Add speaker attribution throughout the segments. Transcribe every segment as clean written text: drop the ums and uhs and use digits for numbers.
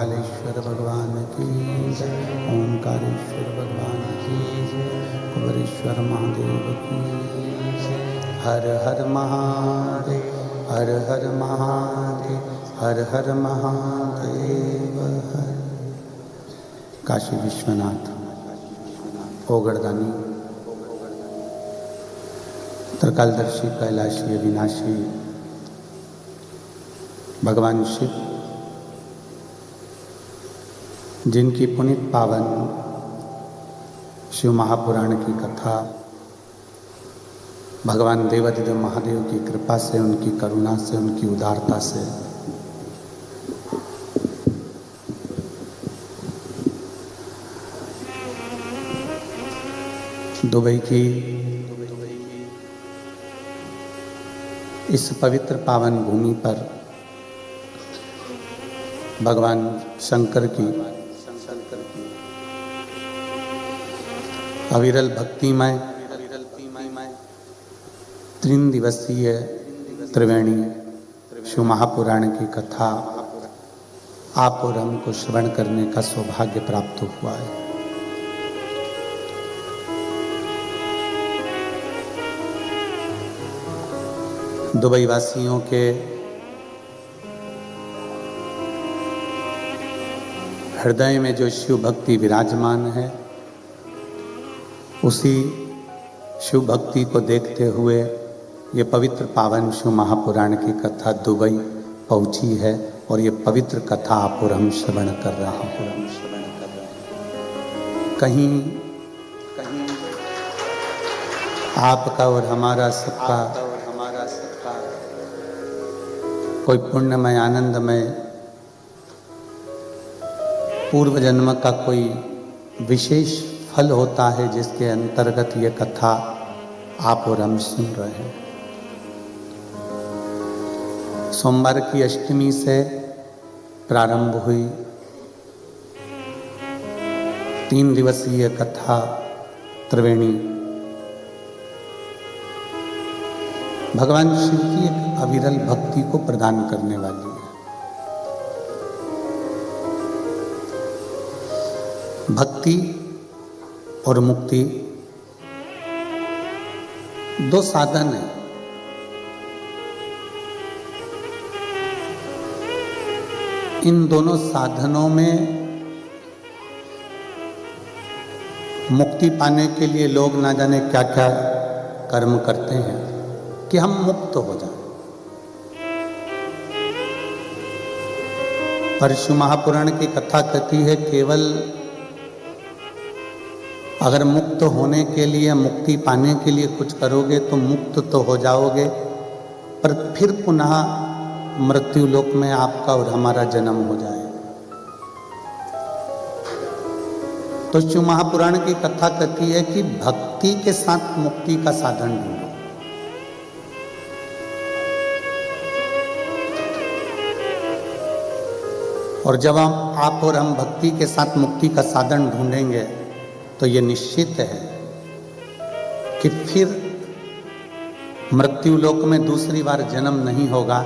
Speaker 1: महाकालेश्वर भगवान की जय, ओंकारेश्वर भगवान की जय, कुबेरेश्वर महादेव की जय। हर हर महादेव, हर हर महादेव, हर हर महादेव हर। काशी विश्वनाथ, ओगड़दानी, त्रिकालदर्शी, कैलाशी, अविनाशी भगवान शिव, जिनकी पुनीत पावन शिव महापुराण की कथा भगवान देवाधिदेव महादेव की कृपा से, उनकी करुणा से, उनकी उदारता से दुबई की इस पवित्र पावन भूमि पर भगवान शंकर की अविरल भक्तिमय 3 दिवसीय त्रिवेणी शिव महापुराण की कथा आप और हमको श्रवण करने का सौभाग्य प्राप्त हुआ है। दुबई वासियों के हृदय में जो शिव भक्ति विराजमान है, उसी शिव भक्ति को देखते हुए ये पवित्र पावन शिव महापुराण की कथा दुबई पहुंची है और ये पवित्र कथा आप और हम श्रवण कर रहे हैं। कहीं कहीं आपका और हमारा सबका कोई पुण्यमय आनंदमय पूर्व जन्म का कोई विशेष फल होता है, जिसके अंतर्गत ये कथा आप और हम सुन रहे हैं। सोमवार की अष्टमी से प्रारंभ हुई 3 दिवसीय कथा त्रिवेणी भगवान शिव की एक अविरल भक्ति को प्रदान करने वाली है। भक्ति और मुक्ति 2 साधन हैं। इन दोनों साधनों में मुक्ति पाने के लिए लोग ना जाने क्या क्या कर्म करते हैं कि हम मुक्त हो जाएं। पर शिव महापुराण की कथा कहती है केवल अगर मुक्त होने के लिए, मुक्ति पाने के लिए कुछ करोगे तो मुक्त तो हो जाओगे, पर फिर पुनः मृत्यु लोक में आपका और हमारा जन्म हो जाए। तो शिव महापुराण की कथा कहती है कि भक्ति के साथ मुक्ति का साधन ढूंढो। और जब आप और हम भक्ति के साथ मुक्ति का साधन ढूंढेंगे तो ये निश्चित है कि फिर मृत्यु लोक में दूसरी बार जन्म नहीं होगा।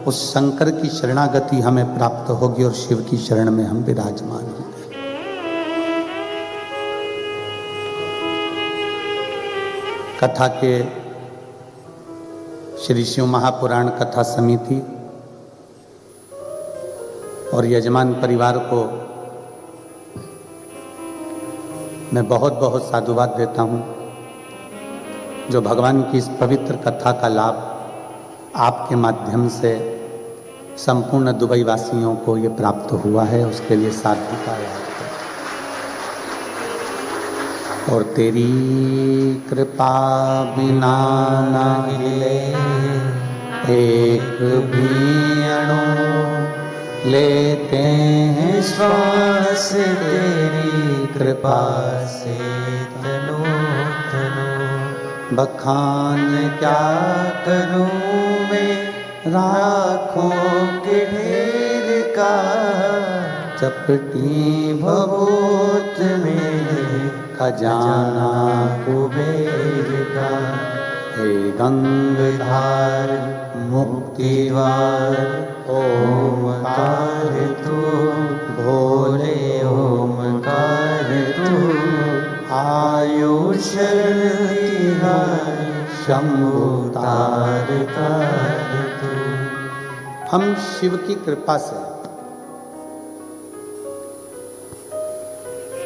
Speaker 1: उस शंकर की शरणागति हमें प्राप्त होगी और शिव की शरण में हम विराजमान होंगे। कथा के श्री शिव महापुराण कथा समिति और यजमान परिवार को मैं बहुत बहुत साधुवाद देता हूँ, जो भगवान की इस पवित्र कथा का लाभ आपके माध्यम से संपूर्ण दुबई वासियों को ये प्राप्त हुआ है, उसके लिए साधुता है। और तेरी कृपा बिना ना हिले एक भी अणु, लेते हैं श्वास तेरी कृपा से तनो तनो। बखान क्या करूं मैं राखों के ढेर का, चपटी भभूत में खजाना कुबेर का। हे गंगाधार मुक्ति द्वार ओमकार तू, भोले शंभु तार तार तू। हम शिव की कृपा से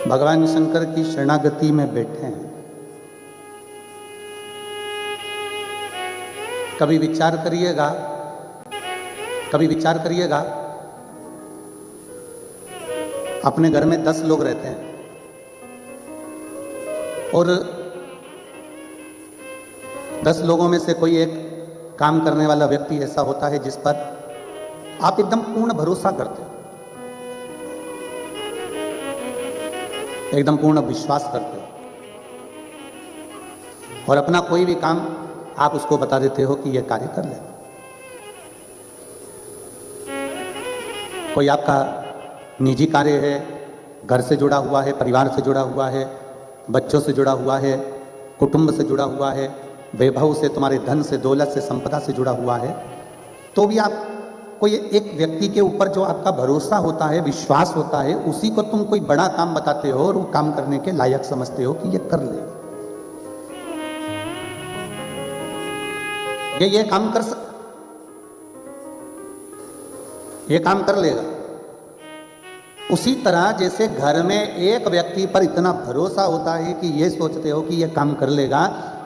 Speaker 1: भगवान शंकर की शरणागति में बैठे हैं। कभी विचार करिएगा, कभी विचार करिएगा, अपने घर में 10 लोग रहते हैं और 10 लोगों में से कोई एक काम करने वाला व्यक्ति ऐसा होता है जिस पर आप एकदम पूर्ण भरोसा करते हो, एकदम पूर्ण विश्वास करते हो और अपना कोई भी काम आप उसको बता देते हो कि यह कार्य कर ले। कोई आपका निजी कार्य है, घर से जुड़ा हुआ है, परिवार से जुड़ा हुआ है, बच्चों से जुड़ा हुआ है, कुटुंब से जुड़ा हुआ है, वैभव से, तुम्हारे धन से, दौलत से, संपदा से जुड़ा हुआ है, तो भी आप कोई एक व्यक्ति के ऊपर जो आपका भरोसा होता है, विश्वास होता है, उसी को तुम कोई बड़ा काम बताते हो और वो काम करने के लायक समझते हो कि ये कर लेगा, ये काम कर ये काम कर लेगा। उसी तरह जैसे घर में एक व्यक्ति पर इतना भरोसा होता है कि ये सोचते हो कि ये काम कर लेगा,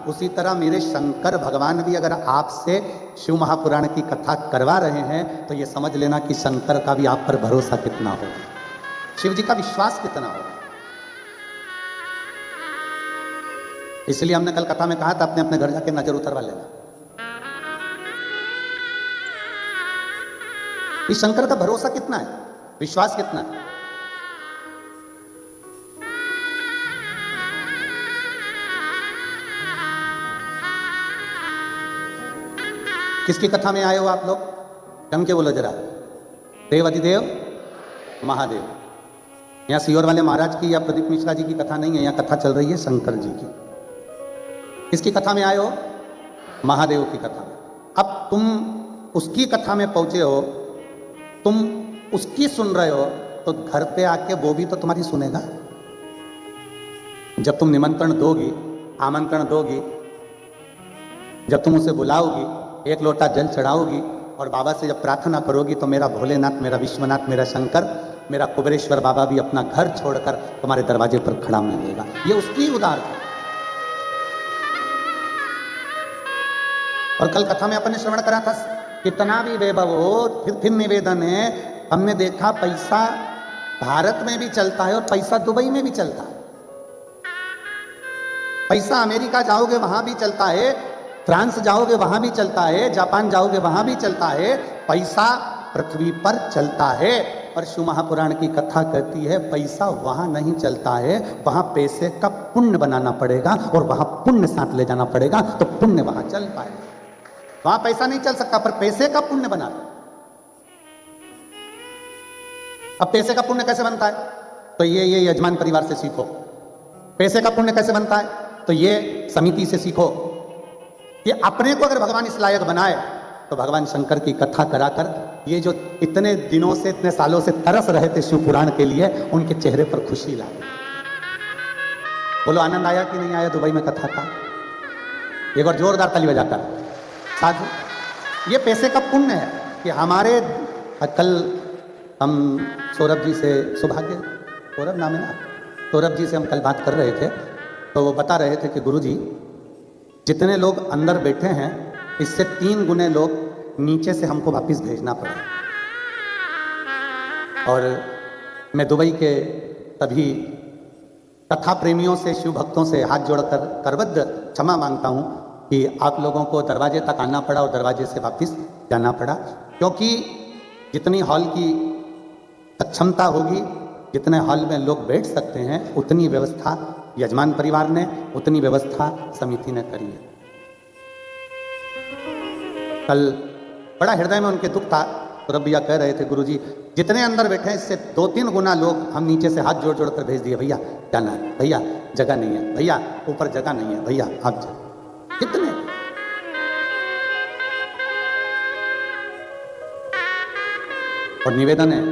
Speaker 1: उसी तरह मेरे शंकर भगवान भी अगर आपसे शिव महापुराण की कथा करवा रहे हैं तो ये समझ लेना कि शंकर का भी आप पर भरोसा कितना होगा, शिव जी का विश्वास कितना होगा। इसलिए हमने कल कथा में कहा था अपने अपने घर जाके नजर उतरवा लेना कि शंकर का भरोसा कितना है, विश्वास कितना है। किसकी कथा में आए हो आप लोग? जम के बोलो जरा। देव अधिदेव महादेव। यहाँ सियोर वाले महाराज की या प्रदीप मिश्रा जी की कथा नहीं है, यहाँ कथा चल रही है शंकर जी की। किसकी कथा में आए हो? महादेव की कथा में। अब तुम उसकी कथा में पहुंचे हो, तुम उसकी सुन रहे हो, तो घर पे आके वो भी तो तुम्हारी सुनेगा। जब तुम निमंत्रण दोगी, आमंत्रण दोगी, जब तुम उसे बुलाओगी, एक लोटा जल चढ़ाओगी और बाबा से जब प्रार्थना करोगी तो मेरा भोलेनाथ, मेरा विश्वनाथ, मेरा शंकर, मेरा कुबेरेश्वर बाबा भी अपना घर छोड़कर तुम्हारे दरवाजे पर खड़ा मिलेगा। ये उसकी उदार है। और कल कथा में अपन ने श्रवण करा था, कितना भी वैभव हो, फिर निवेदन है, हमने देखा पैसा भारत में भी चलता है और पैसा दुबई में भी चलता है। पैसा अमेरिका जाओगे वहां भी चलता है, फ्रांस जाओगे वहां भी चलता है, जापान जाओगे वहां भी चलता है। पैसा पृथ्वी पर चलता है। और शिव महापुराण की कथा कहती है पैसा वहां नहीं चलता है, वहां पैसे का पुण्य बनाना पड़ेगा और वहां पुण्य साथ ले जाना पड़ेगा तो पुण्य वहां चल पाएगा। वहां पैसा नहीं चल सकता पर पैसे का पुण्य बना दो। अब पैसे का पुण्य कैसे बनता है? तो ये यजमान परिवार से सीखो। पैसे का पुण्य कैसे बनता है? तो ये समिति से सीखो। ये अपने को अगर भगवान इस लायक बनाए तो भगवान शंकर की कथा कराकर ये जो इतने दिनों से, इतने सालों से तरस रहे थे शिव पुराण के लिए, उनके चेहरे पर खुशी लाए। बोलो आनंद आया कि नहीं आया दुबई में कथा का? एक बार जोरदार ताली बजाकर। साधु, ये पैसे का पुण्य है कि हमारे कल हम सौरभ जी से, सौभाग्य सौरभ नाम है ना, सौरभ जी से हम कल बात कर रहे थे तो वो बता रहे थे कि गुरुजी जितने लोग अंदर बैठे हैं इससे 3 गुने लोग नीचे से हमको वापस भेजना पड़ा। और मैं दुबई के सभी कथा प्रेमियों से, शिव भक्तों से हाथ जोड़कर करबद्ध क्षमा मांगता हूं कि आप लोगों को दरवाजे तक आना पड़ा और दरवाजे से वापस जाना पड़ा, क्योंकि जितनी हॉल की सक्षमता होगी, जितने हॉल में लोग बैठ सकते हैं, उतनी व्यवस्था यजमान परिवार ने, उतनी व्यवस्था समिति ने करी है। कल बड़ा हृदय में उनके दुख था। सौरभ भैया कह रहे थे गुरुजी जितने अंदर बैठे हैं इससे 2-3 गुना लोग हम नीचे से हाथ जोड़ जोड़ कर भेज दिए, भैया जाना है, भैया जगह नहीं है, भैया ऊपर जगह नहीं है, भैया आप कितने। और निवेदन है,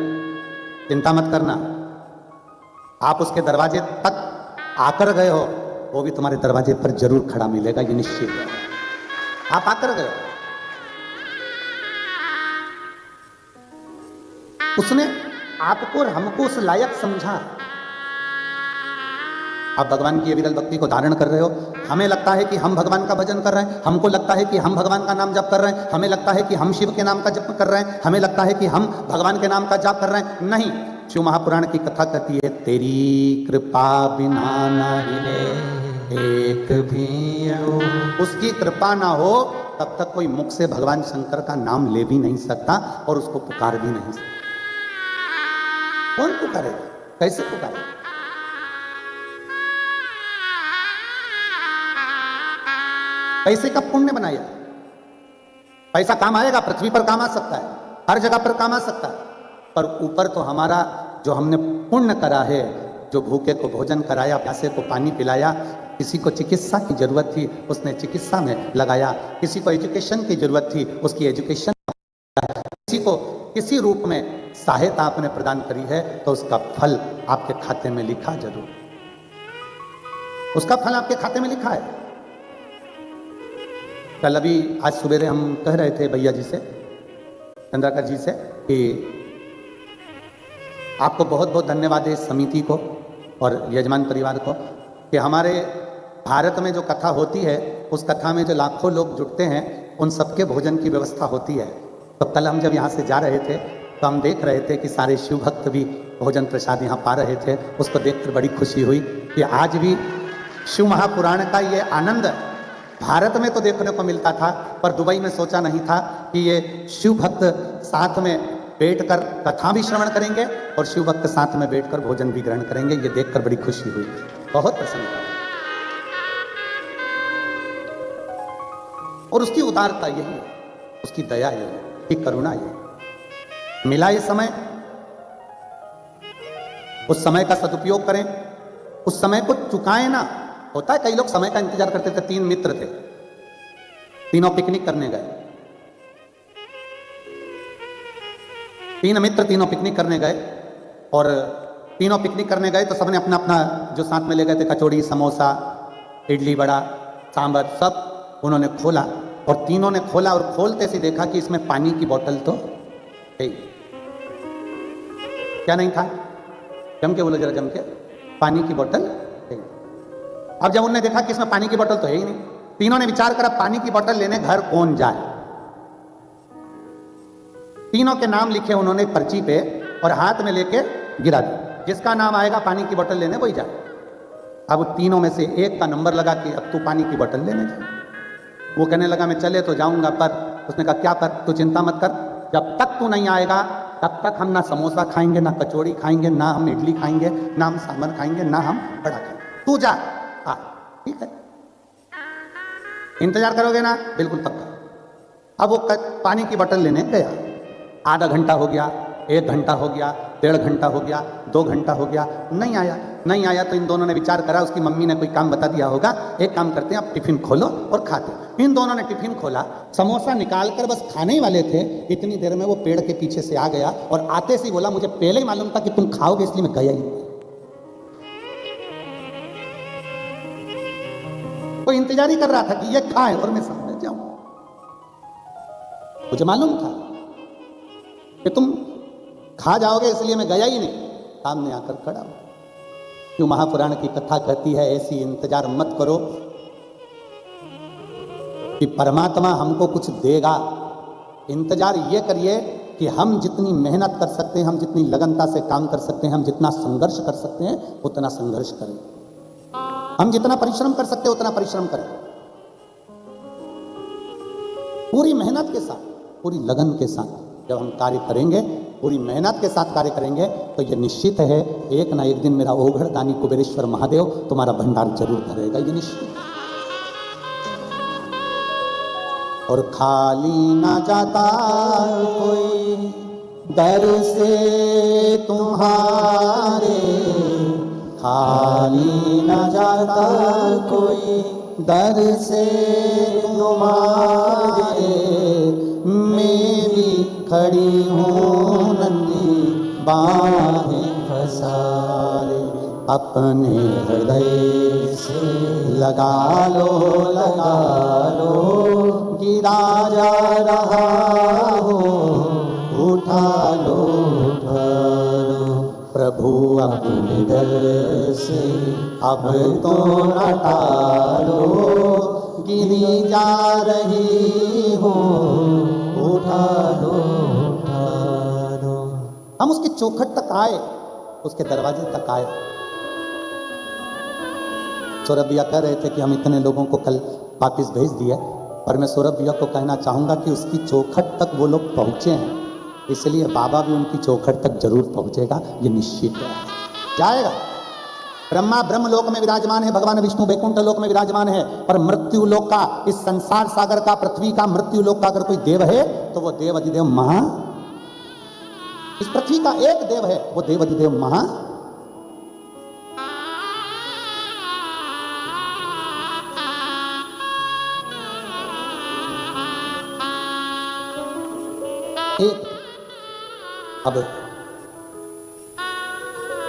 Speaker 1: चिंता मत करना, आप उसके दरवाजे तक आकर गए हो, वो भी तुम्हारे दरवाजे पर जरूर खड़ा मिलेगा, ये निश्चित है। आप आकर गए, उसने आपको और हमको उस लायक समझा। आप भगवान की विरल भक्ति को धारण कर रहे हो, हमें लगता है कि हम भगवान का भजन कर रहे हैं, हमको लगता है कि हम भगवान का नाम जप कर रहे हैं, हमें लगता है कि हम शिव के नाम का जप कर रहे हैं, हमें लगता है कि हम भगवान के नाम का जाप कर रहे हैं। नहीं, शिव महापुराण की कथा कहती है, तेरी कृपा बिना ना हिले एक भी अणु। उसकी कृपा ना हो तब तक कोई मुख से भगवान शंकर का नाम ले भी नहीं सकता और उसको पुकार भी नहीं सकता। कौन पुकारेगा, कैसे पुकारेगा? पैसे का पुण्य बनाया, पैसा काम आएगा, पृथ्वी पर काम आ सकता है, हर जगह पर काम आ सकता है, पर ऊपर तो हमारा जो हमने पुण्य करा है, जो भूखे को भोजन कराया, प्यासे को पानी पिलाया, किसी को चिकित्सा की जरूरत थी उसने चिकित्सा में लगाया, किसी को एजुकेशन की जरूरत थी उसकी एजुकेशन, किसी को किसी रूप में सहायता आपने प्रदान करी है तो उसका फल आपके खाते में लिखा जरूर, उसका फल आपके खाते में लिखा है। कल अभी आज सवेरे हम कह रहे थे भैया जी से, चंद्राकर जी से, कि आपको बहुत बहुत धन्यवाद है इस समिति को और यजमान परिवार को कि हमारे भारत में जो कथा होती है उस कथा में जो लाखों लोग जुटते हैं उन सबके भोजन की व्यवस्था होती है। तो कल हम जब यहाँ से जा रहे थे तो हम देख रहे थे कि सारे शिव भक्त भी भोजन प्रसाद यहाँ पा रहे थे। उसको देखकर बड़ी खुशी हुई कि आज भी शिव महापुराण का ये आनंद भारत में तो देखने को मिलता था, पर दुबई में सोचा नहीं था कि ये शिव भक्त साथ में बैठकर कथा भी श्रवण करेंगे और शिव भक्त साथ में बैठकर भोजन भी ग्रहण करेंगे। ये देखकर बड़ी खुशी हुई, बहुत प्रसन्नता। और उसकी उदारता यही है, उसकी दया यही है, उसकी करुणा यही है। मिला ये समय, उस समय का सदुपयोग करें, उस समय को चुकाएं ना। होता है कई लोग समय का इंतजार करते थे। 3 मित्र थे, तीनों पिकनिक करने गए, 3 मित्र तीनों पिकनिक करने गए और तीनों पिकनिक करने गए तो सबने अपना अपना जो साथ में ले गए थे, कचौड़ी, समोसा, इडली, बड़ा, सांभर, सब उन्होंने खोला और तीनों ने खोला और खोलते से देखा कि इसमें पानी की बोतल तो है। क्या नहीं था? जम के बोलो जरा, जम के, पानी की बोतल है। अब जब उन्होंने देखा कि इसमें पानी की बोतल तो है ही नहीं, तीनों ने विचार करा पानी की बोतल लेने घर कौन जाए। तीनों के नाम लिखे उन्होंने पर्ची पे और हाथ में लेके गिरा दिया, जिसका नाम आएगा पानी की बोतल लेने वही जाए। अब तीनों में से एक का नंबर लगा कि अब तू पानी की बोतल लेने जा। वो कहने लगा मैं चले तो जाऊंगा, पर उसने कहा क्या कर, तू चिंता मत कर, जब तक तू नहीं आएगा तब तक हम ना समोसा खाएंगे, ना कचौड़ी खाएंगे, ना हम इडली खाएंगे, ना हम सांभर खाएंगे, ना हम बड़ा खाएंगे, तू जा। हाँ ठीक है, इंतजार करोगे ना? बिल्कुल पक्का। अब वो पानी की बोतल लेने गया, आधा घंटा हो गया, 1 घंटा हो गया, 1.5 घंटा हो गया, 2 घंटा हो गया, नहीं आया। नहीं आया तो इन दोनों ने विचार करा, उसकी मम्मी ने कोई काम बता दिया होगा, एक काम करते हैं आप टिफिन खोलो और खाते। इन दोनों ने टिफिन खोला, समोसा निकालकर बस खाने ही वाले थे, इतनी देर में वो पेड़ के पीछे से आ गया और आते से बोला मुझे पहले ही मालूम था कि तुम खाओगे इसलिए मैं गया ही नहीं। वो इंतजार ही कर रहा था कि ये खाए और मैं सामने जाऊं। मुझे मालूम था कि तुम खा जाओगे इसलिए मैं गया ही नहीं, सामने आकर खड़ा हो। क्यों महापुराण की कथा कहती है ऐसी इंतजार मत करो कि परमात्मा हमको कुछ देगा। इंतजार ये करिए कि हम जितनी मेहनत कर सकते हैं, हम जितनी लगनता से काम कर सकते हैं, हम जितना संघर्ष कर सकते हैं उतना संघर्ष करें, हम जितना परिश्रम कर सकते हैं उतना परिश्रम करें, पूरी मेहनत के साथ, पूरी लगन के साथ जब हम कार्य करेंगे, पूरी मेहनत के साथ कार्य करेंगे तो ये निश्चित है एक ना एक दिन मेरा ओघड़ दानी कुबेरेश्वर महादेव तुम्हारा भंडार जरूर भरेगा, ये निश्चित। और खाली ना जाता कोई दर से तुम्हारे, खाली ना जाता कोई दर से तुम्हारे, मैं भी खड़ी हूँ नन्ही बाहें फसारे, अपने हृदय से लगा लो गिरा जा रहा हो, उठा लो उठा लो प्रभु अपने दर से अब तो न टालो, गिरी जा रही हो, उठा लो उठा लो। हम उसके चौखट तक आए, उसके दरवाजे तक आए। सौरभ भैया कह रहे थे कि हम इतने लोगों को कल वापिस भेज दिए, पर मैं सौरभ भैया को कहना चाहूँगा कि उसकी चौखट तक वो लोग पहुँचे हैं, इसलिए बाबा भी उनकी चौखट तक जरूर पहुँचेगा, ये निश्चित है, जाएगा। ब्रह्मा ब्रह्म लोक में विराजमान है, भगवान विष्णु वैकुंठ लोक में विराजमान है, पर मृत्यु लोक का, इस संसार सागर का, पृथ्वी का मृत्यु लोक का अगर कोई देव है तो वो देव अधिदेव महा, इस पृथ्वी का एक देव है, वो देव अधिदेव महा। एक अब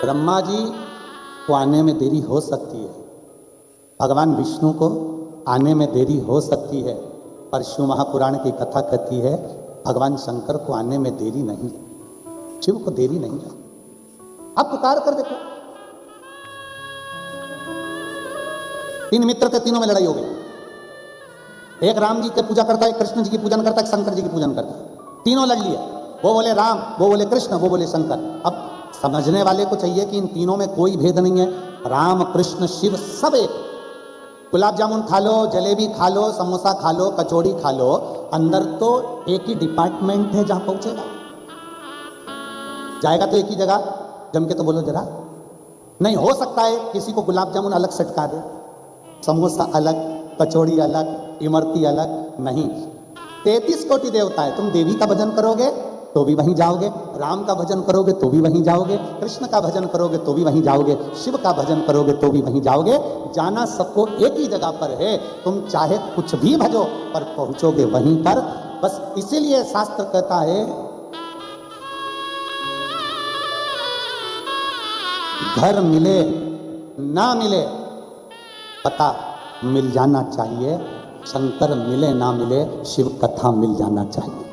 Speaker 1: ब्रह्मा जी को आने में देरी हो सकती है, भगवान विष्णु को आने में देरी हो सकती है, पर शिव महापुराण की कथा कहती है भगवान शंकर को आने में देरी नहीं, शिव को देरी नहीं है। आप पुकार कर देखो, 3 मित्र थे, तीनों में लड़ाई हो गई। एक राम जी की पूजा करता है, एक कृष्ण जी की पूजन करता है, एक शंकर जी की पूजन करता है, तीनों लड़ लिए। वो बोले राम, वो बोले कृष्ण, वो बोले शंकर। अब समझने वाले को चाहिए कि इन तीनों में कोई भेद नहीं है, राम कृष्ण शिव सब एक। गुलाब जामुन खा लो, जलेबी खा लो, समोसा खा लो, कचौड़ी खा लो, अंदर तो एक ही डिपार्टमेंट है जहां पहुंचेगा, जाएगा तो एक ही जगह। जम के तो बोलो जरा, नहीं हो सकता है किसी को गुलाब जामुन अलग सटका दे, समोसा अलग, कचौड़ी अलग, इमरती अलग, नहीं। 33 कोटि देवता है, तुम देवी का भजन करोगे तो भी वहीं जाओगे, राम का भजन करोगे तो भी वहीं जाओगे, कृष्ण का भजन करोगे तो भी वहीं जाओगे, शिव का भजन करोगे तो भी वहीं जाओगे, जाना सबको एक ही जगह पर है। तुम चाहे कुछ भी भजो पर पहुंचोगे वहीं पर। बस इसीलिए शास्त्र कहता है घर मिले ना मिले पता मिल जाना चाहिए, शंकर मिले ना मिले शिव कथा मिल जाना चाहिए।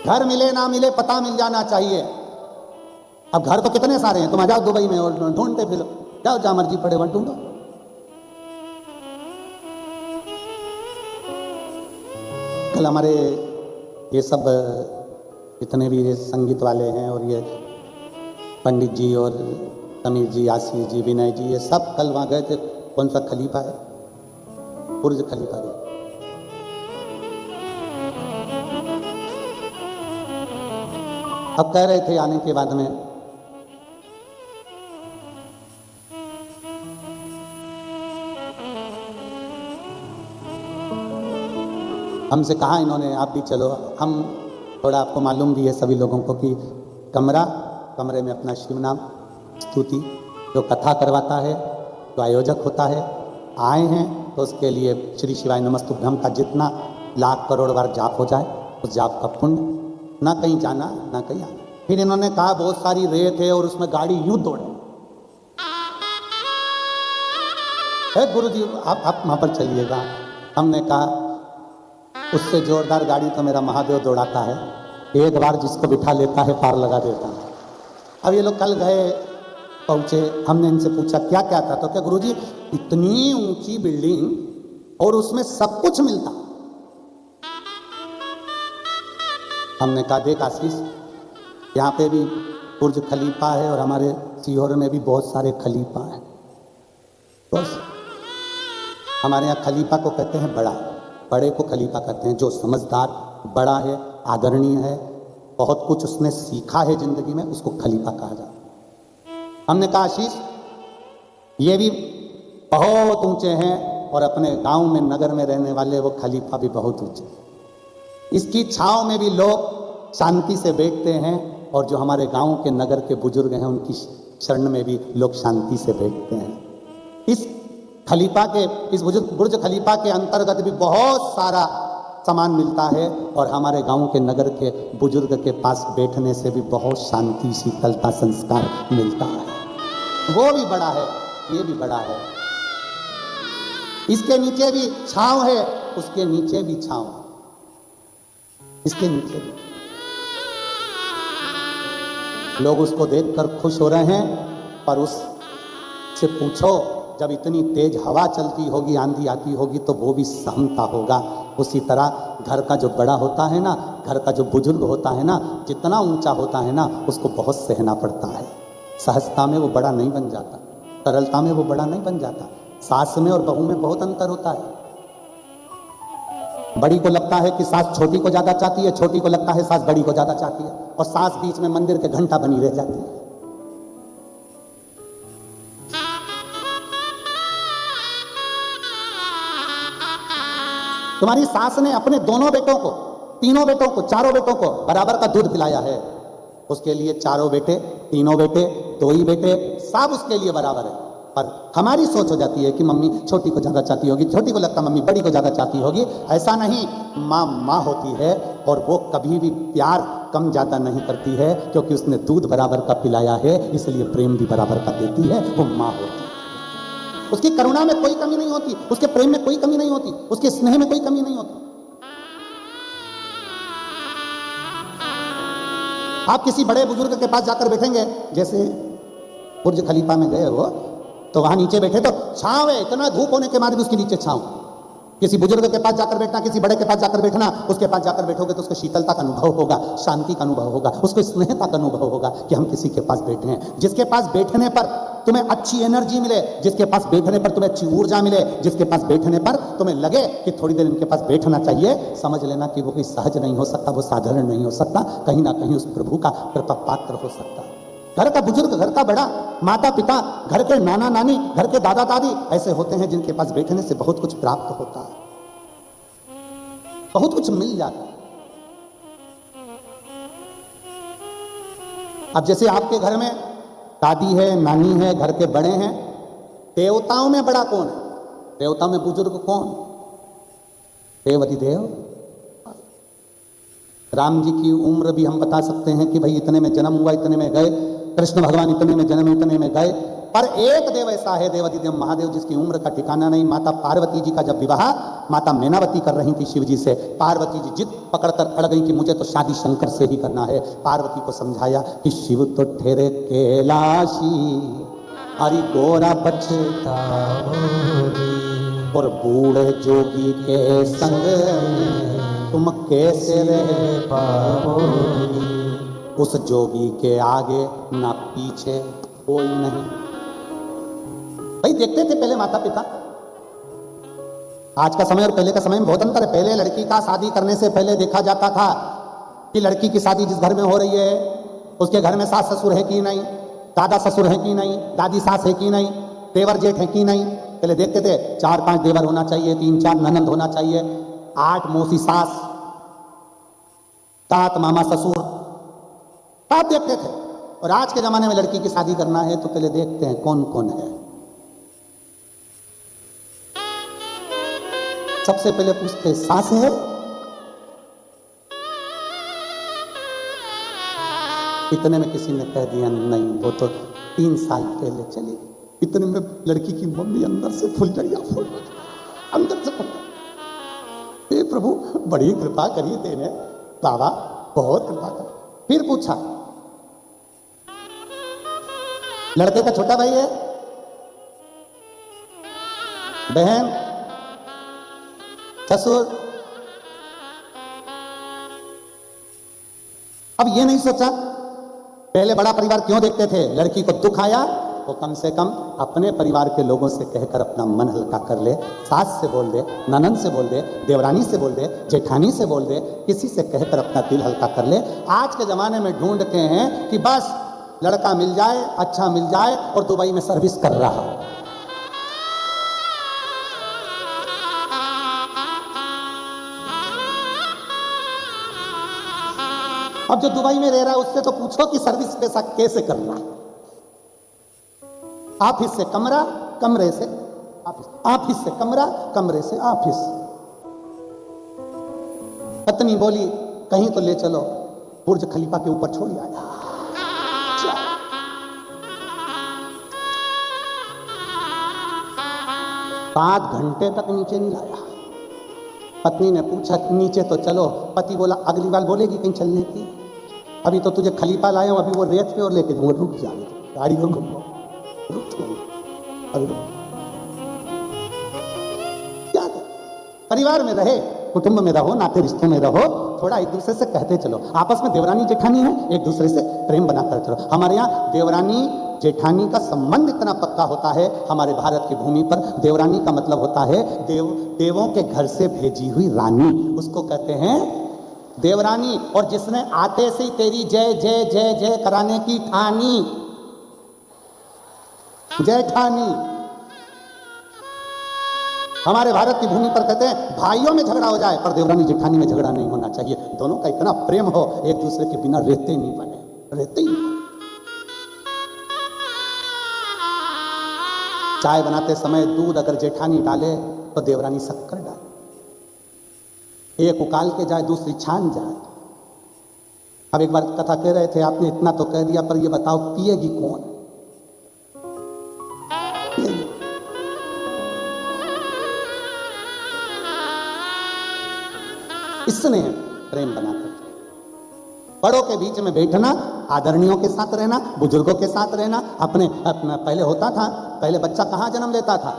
Speaker 1: घर मिले ना मिले पता मिल जाना चाहिए। अब घर तो कितने सारे हैं, तुम आ जाओ दुबई में और ढूंढते फिरो, जाओ जहां मर्जी पड़े वहां ढूंढो। कल हमारे ये सब जितने भी ये संगीत वाले हैं और ये पंडित जी और समीर जी, आशीष जी, विनय जी, ये सब कल वहां गए थे। कौन सा खलीफा है, बुर्ज खलीफा है। अब कह रहे थे आने के बाद में हमसे कहा इन्होंने आप भी चलो। हम थोड़ा, आपको मालूम भी है सभी लोगों को कि कमरे में अपना शिव नाम स्तुति जो कथा करवाता है, जो आयोजक होता है, आए हैं तो उसके लिए श्री शिवाय नमस्तुभ्यम का जितना लाख करोड़ बार जाप हो जाए उस जाप का पुण्य, ना कहीं जाना ना कहीं आना। फिर इन्होंने कहा बहुत सारी रेत है और उसमें गाड़ी यूं दौड़े। गुरु जी आप वहां पर चलिएगा। हमने कहा उससे जोरदार गाड़ी तो मेरा महादेव दौड़ाता है, एक बार जिसको बिठा लेता है पार लगा देता है। अब ये लोग कल गए, पहुंचे, हमने इनसे पूछा क्या क्या था, तो क्या गुरुजी इतनी ऊंची बिल्डिंग और उसमें सब कुछ मिलता। हमने कहा देख आशीष, यहाँ पे भी बुर्ज खलीफा है और हमारे सीहोर में भी बहुत सारे खलीफा हैं। बस हमारे यहाँ खलीफा को कहते हैं बड़ा, बड़े को खलीफा कहते हैं। जो समझदार बड़ा है, आदरणीय है, बहुत कुछ उसने सीखा है जिंदगी में, उसको खलीफा कहा जाता है। हमने कहा आशीष ये भी बहुत ऊंचे हैं और अपने गांव में नगर में रहने वाले वो खलीफा भी बहुत ऊंचे हैं। इसकी छांव में भी लोग शांति से बैठते हैं और जो हमारे गांव के नगर के बुजुर्ग हैं उनकी शरण में भी लोग शांति से बैठते हैं। इस खलीफा के, इस बुर्ज खलीफा के अंतर्गत भी बहुत सारा सामान मिलता है और हमारे गांव के नगर के बुजुर्ग के पास बैठने से भी बहुत शांति, शीतलता, संस्कार मिलता है। वो भी बड़ा है, ये भी बड़ा है। इसके नीचे भी छांव है, उसके नीचे भी छांव है, इसके नीचे भी। लोग उसको देखकर खुश हो रहे हैं, पर उससे पूछो जब इतनी तेज हवा चलती होगी, आंधी आती होगी, तो वो भी सहमता होगा। उसी तरह घर का जो बड़ा होता है ना, घर का जो बुजुर्ग होता है ना, जितना ऊंचा होता है ना, उसको बहुत सहना पड़ता है। सहजता में वो बड़ा नहीं बन जाता, सरलता में वो बड़ा नहीं बन जाता। सास में और बहू में बहुत अंतर होता है। बड़ी को लगता है कि सास छोटी को ज्यादा चाहती है, छोटी को लगता है सास बड़ी को ज्यादा चाहती है, और सास बीच में मंदिर के घंटा बनी रह जाती है। तुम्हारी सास ने अपने दोनों बेटों को, तीनों बेटों को, चारों बेटों को बराबर का दूध पिलाया है। उसके लिए चारों बेटे, तीनों बेटे, दो ही बेटे, सब उसके लिए बराबर है। पर हमारी सोच हो जाती है कि मम्मी छोटी को ज्यादा चाहती होगी, छोटी को लगता मम्मी बड़ी को ज्यादा चाहती होगी। ऐसा नहीं, माँ माँ होती है और वो कभी भी प्यार कम ज्यादा नहीं करती है, क्योंकि उसने दूध बराबर का पिलाया है, इसलिए प्रेम भी बराबर का देती है। वो माँ होती है। उसकी करुणा में कोई कमी नहीं होती, उसके प्रेम में कोई कमी नहीं होती, उसके स्नेह में कोई कमी नहीं होती। आप किसी बड़े बुजुर्ग के पास जाकर बैठेंगे, जैसे बुर्ज खलीफा में गए हो, तो वहां नीचे बैठे तो छांव है, इतना धूप होने के बाद भी उसके नीचे छांव। किसी बुजुर्ग के पास जाकर बैठना, किसी बड़े के पास जाकर बैठना, उसके पास जाकर बैठोगे तो उसको शीतलता का अनुभव होगा, शांति का अनुभव होगा, उसको स्नेहता का अनुभव होगा कि हम किसी के पास बैठे हैं। जिसके पास बैठने पर तुम्हें अच्छी एनर्जी मिले, जिसके पास बैठने पर तुम्हें अच्छी ऊर्जा मिले, जिसके पास बैठने पर तुम्हें लगे कि थोड़ी देर इनके पास बैठना चाहिए, समझ लेना कि वो कोई सहज नहीं हो सकता, वो साधारण नहीं हो सकता, कहीं ना कहीं उस प्रभु का कृपा पात्र हो सकता है। घर का बुजुर्ग, घर का बड़ा, माता पिता, घर के नाना नानी, घर के दादा दादी ऐसे होते हैं जिनके पास बैठने से बहुत कुछ प्राप्त होता है, बहुत कुछ मिल जाता है। अब जैसे आपके घर में दादी है, नानी है, घर के बड़े हैं, देवताओं में बड़ा कौन है? देवताओं में बुजुर्ग कौन? देवाधिदेव। राम जी की उम्र भी हम बता सकते हैं कि भाई इतने में जन्म हुआ, इतने में गए। कृष्ण भगवान इतने में जन्म, इतने में गए। पर एक देव ऐसा है, देवाधिदेव महादेव, जिसकी उम्र का ठिकाना नहीं। माता पार्वती जी का जब विवाह माता मैनावती कर रही थी शिव जी से, पार्वती जी जिद पकड़कर अड़ गई कि मुझे तो शादी शंकर से ही करना है। पार्वती को समझाया कि शिव तो ठहरे कैलाशी, हरि गोरा पछताओगे, और बूढ़े जोगी के संग तुम कैसे रह पाओगे। उस जोगी के आगे ना पीछे कोई नहीं। भाई देखते थे पहले माता पिता, आज का समय और पहले का समय में बहुत अंतर है। पहले लड़की का शादी करने से पहले देखा जाता था कि लड़की की शादी जिस घर में हो रही है उसके घर में सास ससुर है कि नहीं, दादा ससुर है कि नहीं, दादी सास है कि नहीं, देवर जेठ है कि नहीं। पहले देखते थे 4-5 देवर होना चाहिए, 3-4 ननंद होना चाहिए, 8 मौसी सास, 7 मामा ससुर, सब देखते थे। और आज के जमाने में लड़की की शादी करना है तो पहले देखते हैं कौन कौन है। सबसे पहले पूछते सास है, इतने में किसी ने कह दिया नहीं वो तो 3 साल पहले चली। इतने में लड़की की मम्मी अंदर से फुलझड़ियां फूल, अंदर से हे प्रभु बड़ी कृपा करिए तेने, बाबा बहुत कृपा कर। फिर पूछा लड़के का छोटा भाई है, बहन, ससुर। अब ये नहीं सोचा, पहले बड़ा परिवार क्यों देखते थे? लड़की को दुख आया तो कम से कम अपने परिवार के लोगों से कहकर अपना मन हल्का कर ले। सास से बोल दे, ननंद से बोल दे, देवरानी से बोल दे, जेठानी से बोल दे, किसी से कहकर अपना दिल हल्का कर ले। आज के जमाने में ढूंढते हैं कि बस लड़का मिल जाए, अच्छा मिल जाए और दुबई में सर्विस कर रहा हो। अब जो दुबई में रह रहा है उससे तो पूछो कि सर्विस पैसा कैसे करना है। ऑफिस से कमरा, कमरे से ऑफिस, ऑफिस से कमरा, कमरे से ऑफिस। पत्नी बोली कहीं तो ले चलो, बुर्ज खलीफा के ऊपर छोड़ आया। 7 घंटे तक नीचे नहीं लाया। पत्नी ने पूछा नीचे तो चलो, पति बोला अगली बार बोलेगी कहीं चलने की, अभी तो तुझे खलीफा लाया हूं, अभी वो रेत पे और लेके वो रुक जाए, गाड़ी को घुमाओ, रुक अभी क्या कर? परिवार में रहे, कुटुंब में रहो, नाते रिश्तों में रहो, थोड़ा एक दूसरे से कहते चलो। आपस में देवरानी जेठानी है, एक दूसरे से प्रेम बनाकर चलो। हमारे यहाँ देवरानी जेठानी का संबंध इतना पक्का होता है। हमारे भारत की भूमि पर देवरानी का मतलब होता है देवों के घर से भेजी हुई रानी, उसको कहते हैं देवरानी। और जिसने आते से ही तेरी जय जय जय जय कराने की ठानी, जेठानी। हमारे भारत की भूमि पर कहते हैं भाइयों में झगड़ा हो जाए पर देवरानी जेठानी में झगड़ा नहीं होना चाहिए। दोनों का इतना प्रेम हो, एक दूसरे के बिना रहते नहीं बने, रहते ही नहीं। चाय बनाते समय दूध अगर जेठानी डाले तो देवरानी शक्कर डाले। एक उकाल के जाए, दूसरी छान जाए। अब एक बार कथा कह रहे थे, आपने इतना तो कह दिया, पर ये बताओ पिएगी कौन? इसने प्रेम बनाकर बड़ों के बीच में बैठना, आदरणीयों के साथ रहना, बुजुर्गों के साथ रहना। अपने पहले होता था, पहले बच्चा कहां जन्म लेता था?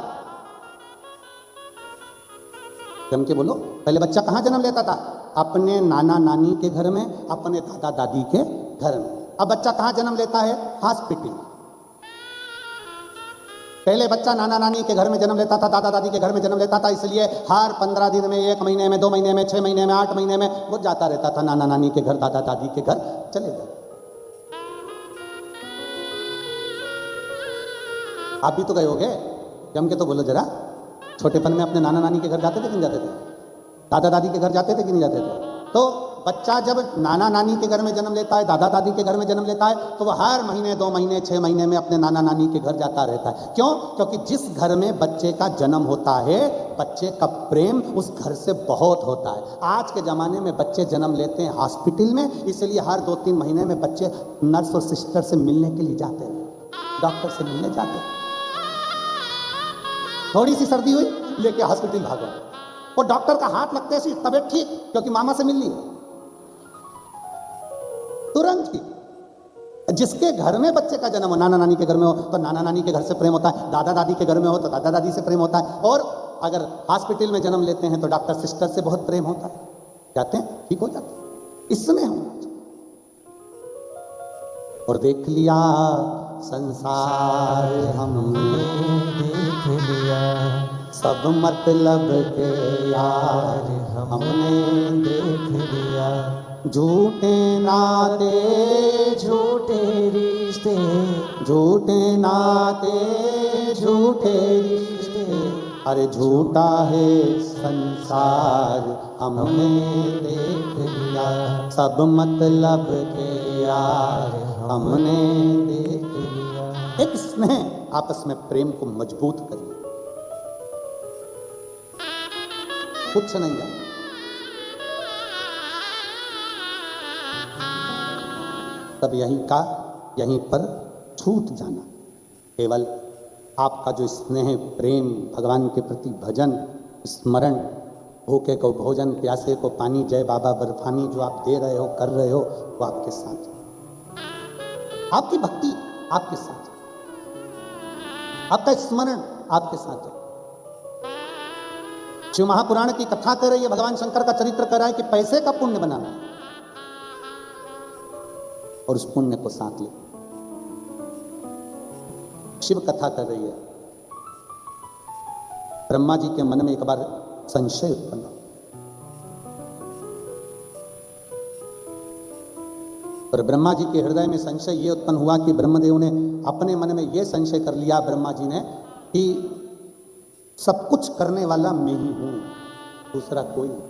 Speaker 1: जम के बोलो, पहले बच्चा कहां जन्म लेता था? अपने नाना नानी के घर में, अपने दादा दादी के घर में। अब बच्चा कहां जन्म लेता है? हॉस्पिटल। पहले बच्चा नाना नानी के घर में जन्म लेता था, दादा दादी के घर में जन्म लेता था, इसलिए हर 15 दिन में, 1 महीने में, 2 महीने में, 6 महीने में, 8 महीने में वो जाता रहता था नाना नानी के घर, दादा दादी के घर चले जाते। आप भी तो गए होगे, जम के तो बोलो जरा। छोटेपन में अपने नाना नानी के घर जाते थे कि नहीं जाते थे? दादा दादी के घर जाते थे कि नहीं जाते थे? तो बच्चा जब नाना नानी के घर में जन्म लेता है, दादा दादी के घर में जन्म लेता है, तो वह हर महीने, 2 महीने, 6 महीने में अपने नाना नानी के घर जाता रहता है। क्यों? क्योंकि जिस घर में बच्चे का जन्म होता है, बच्चे का प्रेम उस घर से बहुत होता है। आज के ज़माने में बच्चे जन्म लेते हैं हॉस्पिटल में, इसलिए हर 2-3 महीने में बच्चे नर्स और सिस्टर से मिलने के लिए जाते हैं, डॉक्टर से मिलने जाते हैं। थोड़ी सी सर्दी हुई, लेके हॉस्पिटल भागो, और डॉक्टर का हाथ लगते से तबीयत ठीक, क्योंकि मामा से मिल ली तुरंत ही। जिसके घर में बच्चे का जन्म हो, नाना नानी के घर में हो तो नाना नानी के घर से प्रेम होता है, दादा दादी के घर में हो तो दादा दादी से प्रेम होता है, और अगर हॉस्पिटल में जन्म लेते हैं तो डॉक्टर सिस्टर से बहुत प्रेम होता है, जाते हैं ठीक हो जाते हैं। इसमें होना चाहिए। और देख लिया संसार हमने, देख लिया सब मतलब के यार हमने देख लिया। झूठे नाते, झूठे रिश्ते, झूठे नाते, झूठे रिश्ते, अरे झूठा है संसार हमने देख लिया। सब मतलब के यार हमने देख लिया। एक स्नेह, आपस में प्रेम को मजबूत करिए, कुछ नहीं जाए। तब यहीं पर छूट जाना। केवल आपका जो स्नेह, प्रेम, भगवान के प्रति भजन, स्मरण, भूखे को भोजन, प्यासे को पानी, जय बाबा बर्फानी जो आप दे रहे हो, कर रहे हो, वो आपके साथ, आपकी भक्ति आपके साथ, आपका स्मरण आपके साथ है। शिव महापुराण की कथा कर रही है, भगवान शंकर का चरित्र कर रहा है कि पैसे का पुण्य बनाना है, और उस पुण्य को साथ ले। शिव कथा कर रही है। ब्रह्मा जी के मन में एक बार संशय उत्पन्न हुआ, और ब्रह्मा जी के हृदय में संशय यह उत्पन्न हुआ कि ब्रह्मदेव ने अपने मन में यह संशय कर लिया, ब्रह्मा जी ने, कि सब कुछ करने वाला मैं ही हूं, दूसरा कोई नहीं।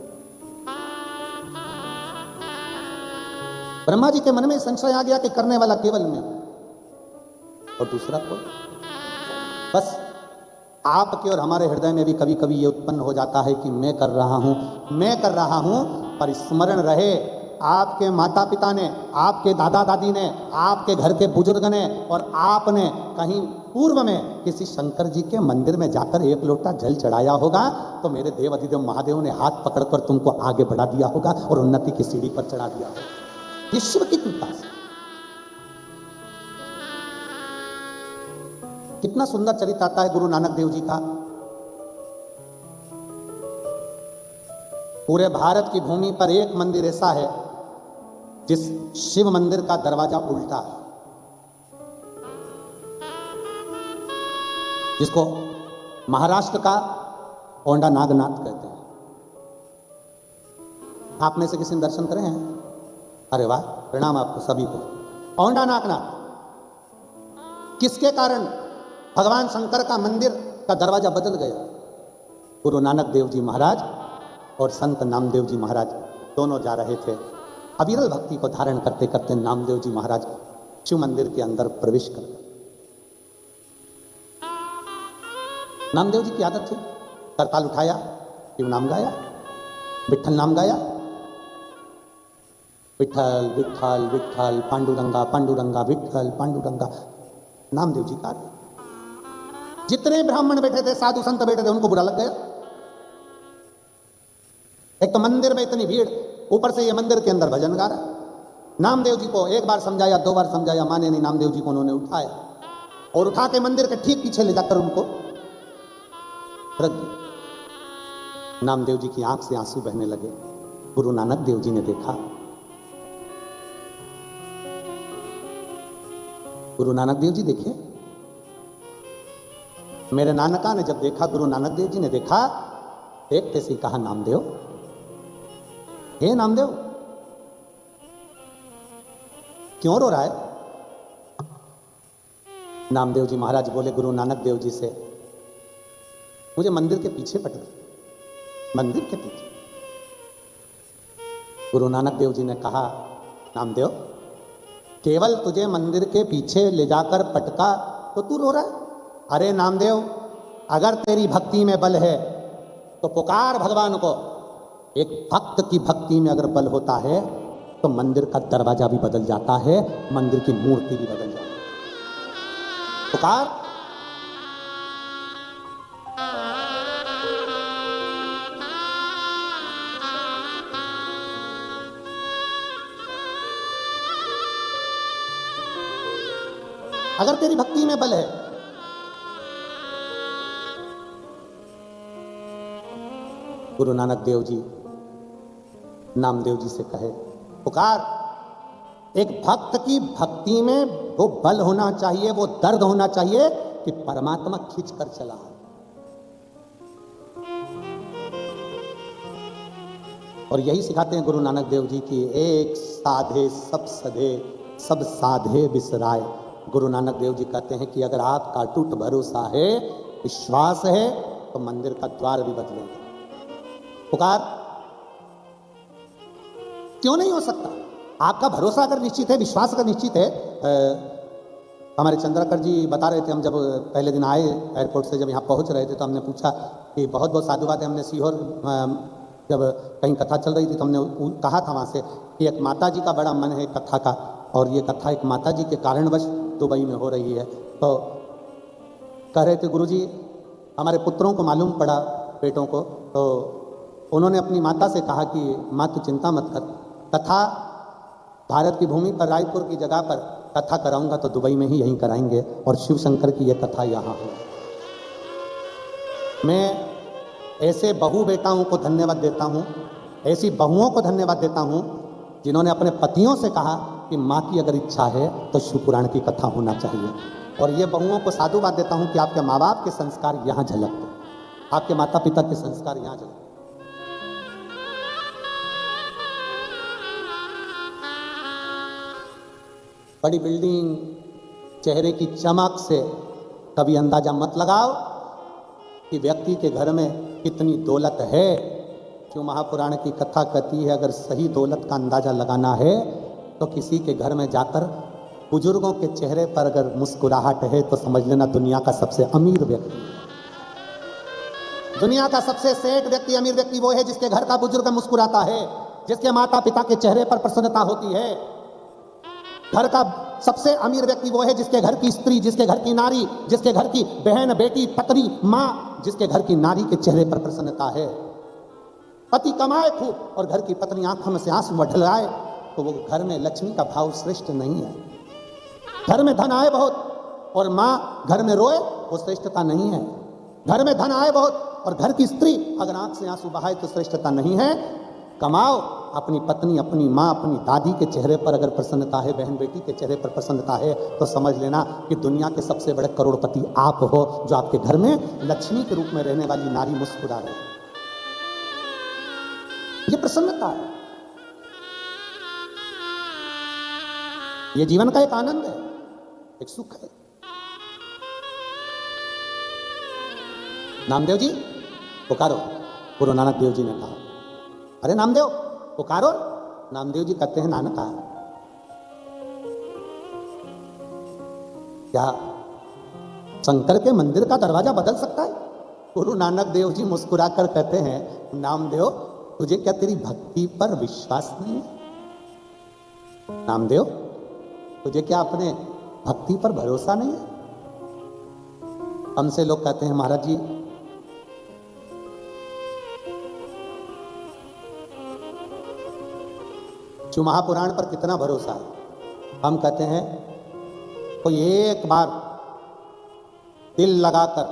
Speaker 1: ब्रह्मा जी के मन में संशय आ गया कि करने वाला केवल मैं हूं और दूसरा कोई। बस आपके और हमारे हृदय में भी कभी कभी ये उत्पन्न हो जाता है कि मैं कर रहा हूं, मैं कर रहा हूं, पर स्मरण रहे आपके माता पिता ने, आपके दादा दादी ने, आपके घर के बुजुर्ग ने और आपने कहीं पूर्व में किसी शंकर जी के मंदिर में जाकर एक लोटा जल चढ़ाया होगा, तो मेरे देव अधिदेव महादेव ने हाथ पकड़कर तुमको आगे बढ़ा दिया होगा और उन्नति की सीढ़ी पर चढ़ा दिया होगा। ये शिव की कृपा से। कितना सुंदर चरित्र आता है गुरु नानक देव जी का। पूरे भारत की भूमि पर एक मंदिर ऐसा है जिस शिव मंदिर का दरवाजा उल्टा है, जिसको महाराष्ट्र का औंधा नागनाथ कहते हैं। आप में से किसी ने दर्शन करे हैं? अरे वाह, प्रणाम आपको सभी को। औंधा नागनाथ किसके कारण भगवान शंकर का मंदिर का दरवाजा बदल गया? गुरु नानक देव जी महाराज और संत नामदेव जी महाराज दोनों जा रहे थे। अविरल भक्ति को धारण करते करते नामदेव जी महाराज शिव मंदिर के अंदर प्रवेश कर गए। नामदेव जी की आदत थी, करताल उठाया, शिव नाम गाया, विठ्ठल नाम गाया, विठ्ठल विठ्ठल विठ्ठल पांडुरंगा पांडुरंगा विठ्ठल पांडुरंगा। नामदेव जी का जितने ब्राह्मण बैठे थे, साधु संत बैठे थे, उनको बुरा लग गया। एक तो मंदिर में इतनी भीड़, ऊपर से ये मंदिर के अंदर भजन गा रहा। नामदेव जी को एक बार समझाया, दो बार समझाया, माने नहीं। नामदेव जी को उन्होंने उठाया और उठा के मंदिर के ठीक पीछे ले जाकर उनको रख दिया। नामदेव जी की आंख से आंसू बहने लगे। गुरु नानक देव जी ने देखा, गुरु नानक देव जी देखे, मेरे नानका ने जब देखा, गुरु नानक देव जी ने देखा, देखते से कहा, नामदेव, हे नामदेव, क्यों रो रहा है? नामदेव जी महाराज बोले गुरु नानक देव जी से, मुझे मंदिर के पीछे पट गई, मंदिर के पीछे। गुरु नानक देव जी ने कहा, नामदेव, केवल तुझे मंदिर के पीछे ले जाकर पटका तो तू रो रहा है? अरे नामदेव, अगर तेरी भक्ति में बल है तो पुकार भगवान को। एक भक्त की भक्ति में अगर बल होता है तो मंदिर का दरवाजा भी बदल जाता है, मंदिर की मूर्ति भी बदल जाती है। पुकार। अगर तेरी भक्ति में बल है, गुरु नानक देव जी नामदेव जी से कहे, पुकार। एक भक्त की भक्ति में वो बल होना चाहिए, वो दर्द होना चाहिए कि परमात्मा खींच कर चला। और यही सिखाते हैं गुरु नानक देव जी की, एक साधे सब सधे, सब साधे बिसराए। गुरु नानक देव जी कहते हैं कि अगर आपका टूट भरोसा है, विश्वास है, तो मंदिर का द्वार भी बदलेगा। पुकार। क्यों नहीं हो सकता? आपका भरोसा अगर निश्चित है, विश्वास अगर निश्चित है। हमारे चंद्रकर जी बता रहे थे, हम जब पहले दिन आए एयरपोर्ट से, जब यहाँ पहुँच रहे थे तो हमने पूछा कि बहुत बहुत साधुवाद है। हमने सीहोर जब कहीं कथा चल रही थी तो हमने कहा था वहाँ से कि एक माता जी का बड़ा मन है कथा का, और ये कथा एक माता जी के कारणवश दुबई में हो रही है। तो कह रहे थे, गुरुजी, हमारे पुत्रों को मालूम पड़ा, बेटों को, तो उन्होंने अपनी माता से कहा कि माँ तू चिंता मत कर, कथा भारत की भूमि पर, रायपुर की जगह पर कथा कराऊंगा तो दुबई में ही यहीं कराएंगे, और शिव शंकर की यह कथा यहाँ हो। मैं ऐसे बहू बेटाओं को धन्यवाद देता हूँ, ऐसी बहुओं को धन्यवाद देता हूँ जिन्होंने अपने पतियों से कहा कि माँ की अगर इच्छा है तो शिव पुराण की कथा होना चाहिए। और ये बहुओं को साधुवाद देता हूँ कि आपके माँ बाप के संस्कार यहाँ झलकते, आपके माता पिता के संस्कार यहाँ झलकते। बड़ी बिल्डिंग, चेहरे की चमक से कभी अंदाजा मत लगाओ कि व्यक्ति के घर में कितनी दौलत है। जो महापुराण की कथा कहती है, अगर सही दौलत का अंदाजा लगाना है तो किसी के घर में जाकर बुजुर्गों के चेहरे पर अगर मुस्कुराहट है तो समझ लेना दुनिया का सबसे अमीर व्यक्ति है। दुनिया का सबसे सेठ व्यक्ति, अमीर व्यक्ति वो है जिसके घर का बुजुर्ग मुस्कुराता है, जिसके माता पिता के चेहरे पर प्रसन्नता होती है। घर का सबसे अमीर व्यक्ति वो है जिसके घर की स्त्री, जिसके घर की नारी, जिसके घर की बहन, बेटी, पत्नी, मां, जिसके घर की नारी के चेहरे पर प्रसन्नता है। पति कमाए खूब और घर की पत्नी आंखों में से आंसू ढलाए तो वो घर में लक्ष्मी का भाव श्रेष्ठ नहीं है। घर में धन आए बहुत और मां घर में रोए, वो श्रेष्ठता नहीं है। घर में धन आए बहुत और घर की स्त्री अगर आंख से आंसू बहाए तो श्रेष्ठता नहीं है। कमाओ, अपनी पत्नी, अपनी मां, अपनी दादी के चेहरे पर अगर प्रसन्नता है, बहन बेटी के चेहरे पर प्रसन्नता है तो समझ लेना कि दुनिया के सबसे बड़े करोड़पति आप हो, जो आपके घर में लक्ष्मी के रूप में रहने वाली नारी मुस्कुरा रही है। ये प्रसन्नता है, ये जीवन का एक आनंद है, एक सुख है। नामदेव जी पुकारो, गुरु नानक देव जी ने कहा। अरे नामदेव पुकारो। नामदेव जी कहते हैं नानक क्या शंकर के मंदिर का दरवाजा बदल सकता है? गुरु नानक देव जी मुस्कुराकर कहते हैं नामदेव तुझे क्या तेरी भक्ति पर विश्वास नहीं है? नामदेव तुझे क्या अपने भक्ति पर भरोसा नहीं है? हमसे लोग कहते हैं महाराज जी शिव महापुराण पर कितना भरोसा है? हम कहते हैं कोई एक बार दिल लगाकर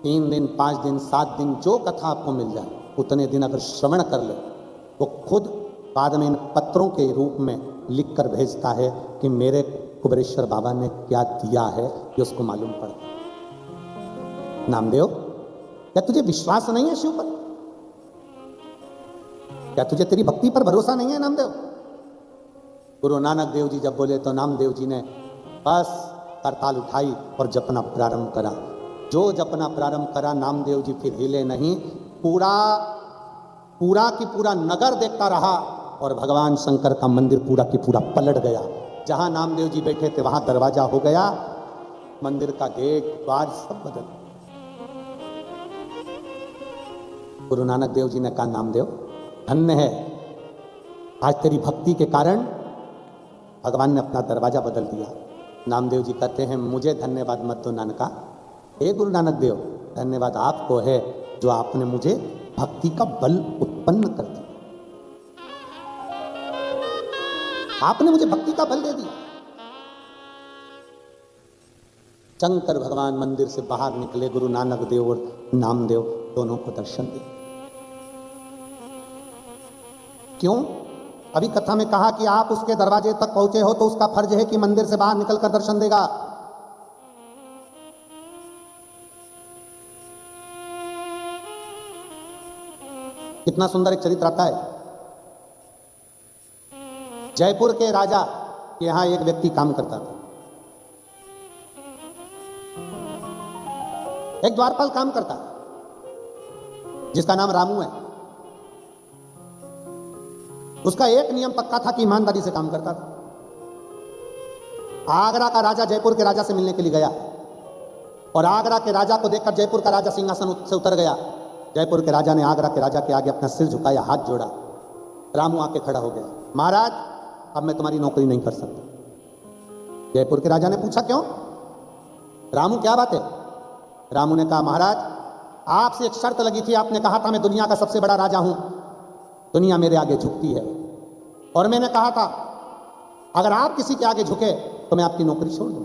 Speaker 1: 3 दिन, 5 दिन, 7 दिन जो कथा आपको मिल जाए उतने दिन अगर श्रवण कर ले, वो खुद बाद में इन पत्रों के रूप में लिखकर भेजता है कि मेरे कुबेरेश्वर बाबा ने क्या दिया है, ये उसको मालूम पड़ता है। नामदेव क्या तुझे विश्वास नहीं है शिव पर? क्या तुझे तेरी भक्ति पर भरोसा नहीं है नामदेव? गुरु नानक देव जी जब बोले तो नामदेव जी ने बस करताल उठाई और जपना प्रारंभ करा। जो जपना प्रारंभ करा नामदेव जी फिर हिले नहीं, पूरा की पूरा नगर देखता रहा और भगवान शंकर का मंदिर पूरा की पूरा पलट गया। जहां नामदेव जी बैठे थे वहां दरवाजा हो गया, मंदिर का गेट द्वार सब बदल। गुरु नानक देव जी ने कहा नामदेव धन्य है, आज तेरी भक्ति के कारण भगवान ने अपना दरवाजा बदल दिया। नामदेव जी कहते हैं मुझे धन्यवाद मत दो नानका, हे गुरु नानक देव धन्यवाद आपको है जो आपने मुझे भक्ति का बल उत्पन्न कर दिया। आपने मुझे भक्ति का बल दे दिया। शंकर भगवान मंदिर से बाहर निकले, गुरु नानक देव और नामदेव दोनों को दर्शन दिए। क्यों? अभी कथा में कहा कि आप उसके दरवाजे तक पहुंचे हो तो उसका फर्ज है कि मंदिर से बाहर निकलकर दर्शन देगा। कितना सुंदर एक चरित्र आता है। जयपुर के राजा के यहां एक व्यक्ति काम करता था। एक द्वारपाल काम करता जिसका नाम रामू है। उसका एक नियम पक्का था कि ईमानदारी से काम करता था। आगरा का राजा जयपुर के राजा से मिलने के लिए गया और आगरा के राजा को देखकर जयपुर का राजा सिंहासन से उतर गया। जयपुर के राजा ने आगरा के राजा के आगे अपना सिर झुकाया, हाथ जोड़ा। रामू आके खड़ा हो गया, महाराज अब मैं तुम्हारी नौकरी नहीं कर सकता। जयपुर के राजा ने पूछा क्यों? रामू क्या बात है? रामू ने कहा महाराज आपसे एक शर्त लगी थी, आपने कहा था मैं दुनिया का सबसे बड़ा राजा हूं, दुनिया मेरे आगे झुकती है और मैंने कहा था अगर आप किसी के आगे झुके तो मैं आपकी नौकरी छोड़ दूं।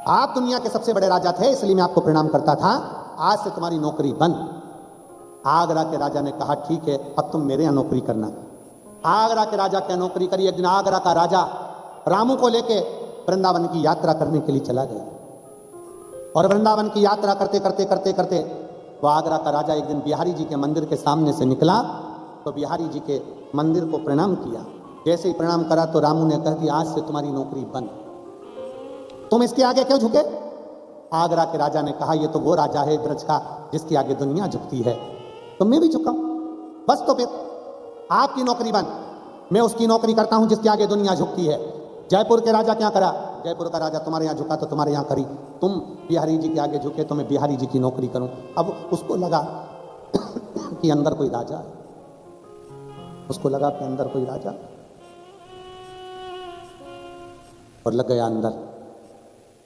Speaker 1: आप दुनिया के सबसे बड़े राजा थे इसलिए मैं आपको प्रणाम करता था, आज से तुम्हारी नौकरी बंद। आगरा के राजा ने कहा ठीक है अब तुम मेरे यहां नौकरी करना। आगरा के राजा क्या नौकरी करी। एक दिन आगरा का राजा रामू को लेके वृंदावन की यात्रा करने के लिए चला गया और वृंदावन की यात्रा करते करते करते करते वो आगरा का राजा एक दिन बिहारी जी के मंदिर के सामने से निकला तो बिहारी जी के मंदिर को प्रणाम किया। जैसे ही प्रणाम करा तो रामू ने कह दिया आज से तुम्हारी नौकरी बंद, तुम इसके आगे क्यों झुके? आगरा के राजा ने कहा ये तो वो राजा है ब्रज का जिसके आगे दुनिया झुकती है, तो मैं भी झुका बस। तो फिर आपकी नौकरी बंद, मैं उसकी नौकरी करता हूं जिसके आगे दुनिया झुकती है। जयपुर के राजा क्या करा? जयपुर का राजा तुम्हारे यहाँ झुका तो तुम्हारे यहाँ करी, तुम बिहारी जी के आगे झुके तो मैं बिहारी जी की नौकरी करूं। अब उसको लगा कि अंदर कोई राजा है। उसको लगा कि अंदर कोई राजा, और लग गया अंदर।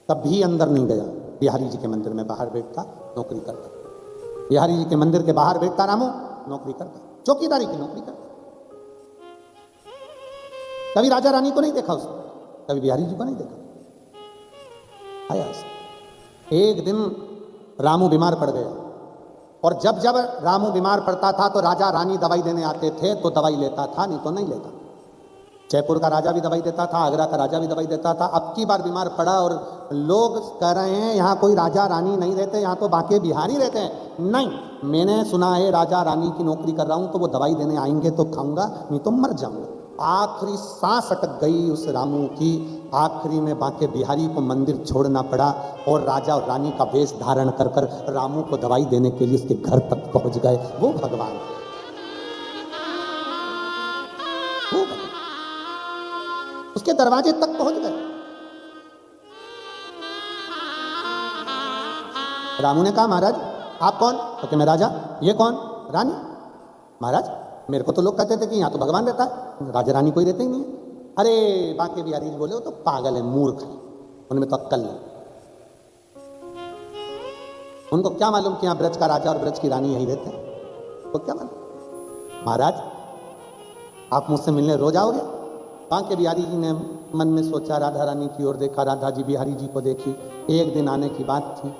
Speaker 1: कभी अंदर नहीं गया। बिहारी जी के मंदिर में बाहर बैठता, नौकरी करता। बिहारी जी के मंदिर के बाहर बैठता रामू, नौकरी करता, चौकीदारी की नौकरी करता। कभी राजा रानी को नहीं देखा उसने, कभी बिहारी जी को नहीं देखा। आया एक दिन रामू बीमार पड़ गया, और जब जब रामू बीमार पड़ता था तो राजा रानी दवाई देने आते थे तो दवाई लेता था, नहीं तो नहीं लेता। जयपुर का राजा भी दवाई देता था, आगरा का राजा भी दवाई देता था। अब की बार बीमार पड़ा और लोग कह रहे हैं यहाँ कोई राजा रानी नहीं रहते, यहाँ तो बाकी बिहारी रहते हैं। नहीं, मैंने सुना है राजा रानी की नौकरी कर रहा हूँ, तो वो दवाई देने आएंगे तो खाऊंगा, नहीं तो मर जाऊंगा। आखिरी सांस अटक गई उस रामू की। आखिरी में बांके बिहारी को मंदिर छोड़ना पड़ा और राजा और रानी का वेश धारण कर कर रामू को दवाई देने के लिए उसके घर तक पहुंच गए। वो भगवान, वो भगवान उसके दरवाजे तक पहुंच गए। रामू ने कहा महाराज आप कौन? तो कि मैं राजा। ये कौन? रानी। महाराज मेरे को तो लोग कहते थे कि यहाँ तो भगवान रहता है, राजा रानी कोई रहते ही नहीं है। अरे बाकी बिहारी जी बोले वो तो पागल है, मूर्ख है, उनमें तो अक्कल नहीं। उनको क्या मालूम कि यहाँ ब्रज का राजा और ब्रज की रानी यही रहते हैं, तो क्या मालूम। महाराज आप मुझसे मिलने रोज आओगे? बांके बिहारी जी ने मन में सोचा, राधा रानी की ओर देखा, राधा जी बिहारी जी को देखी। एक दिन आने की बात थी,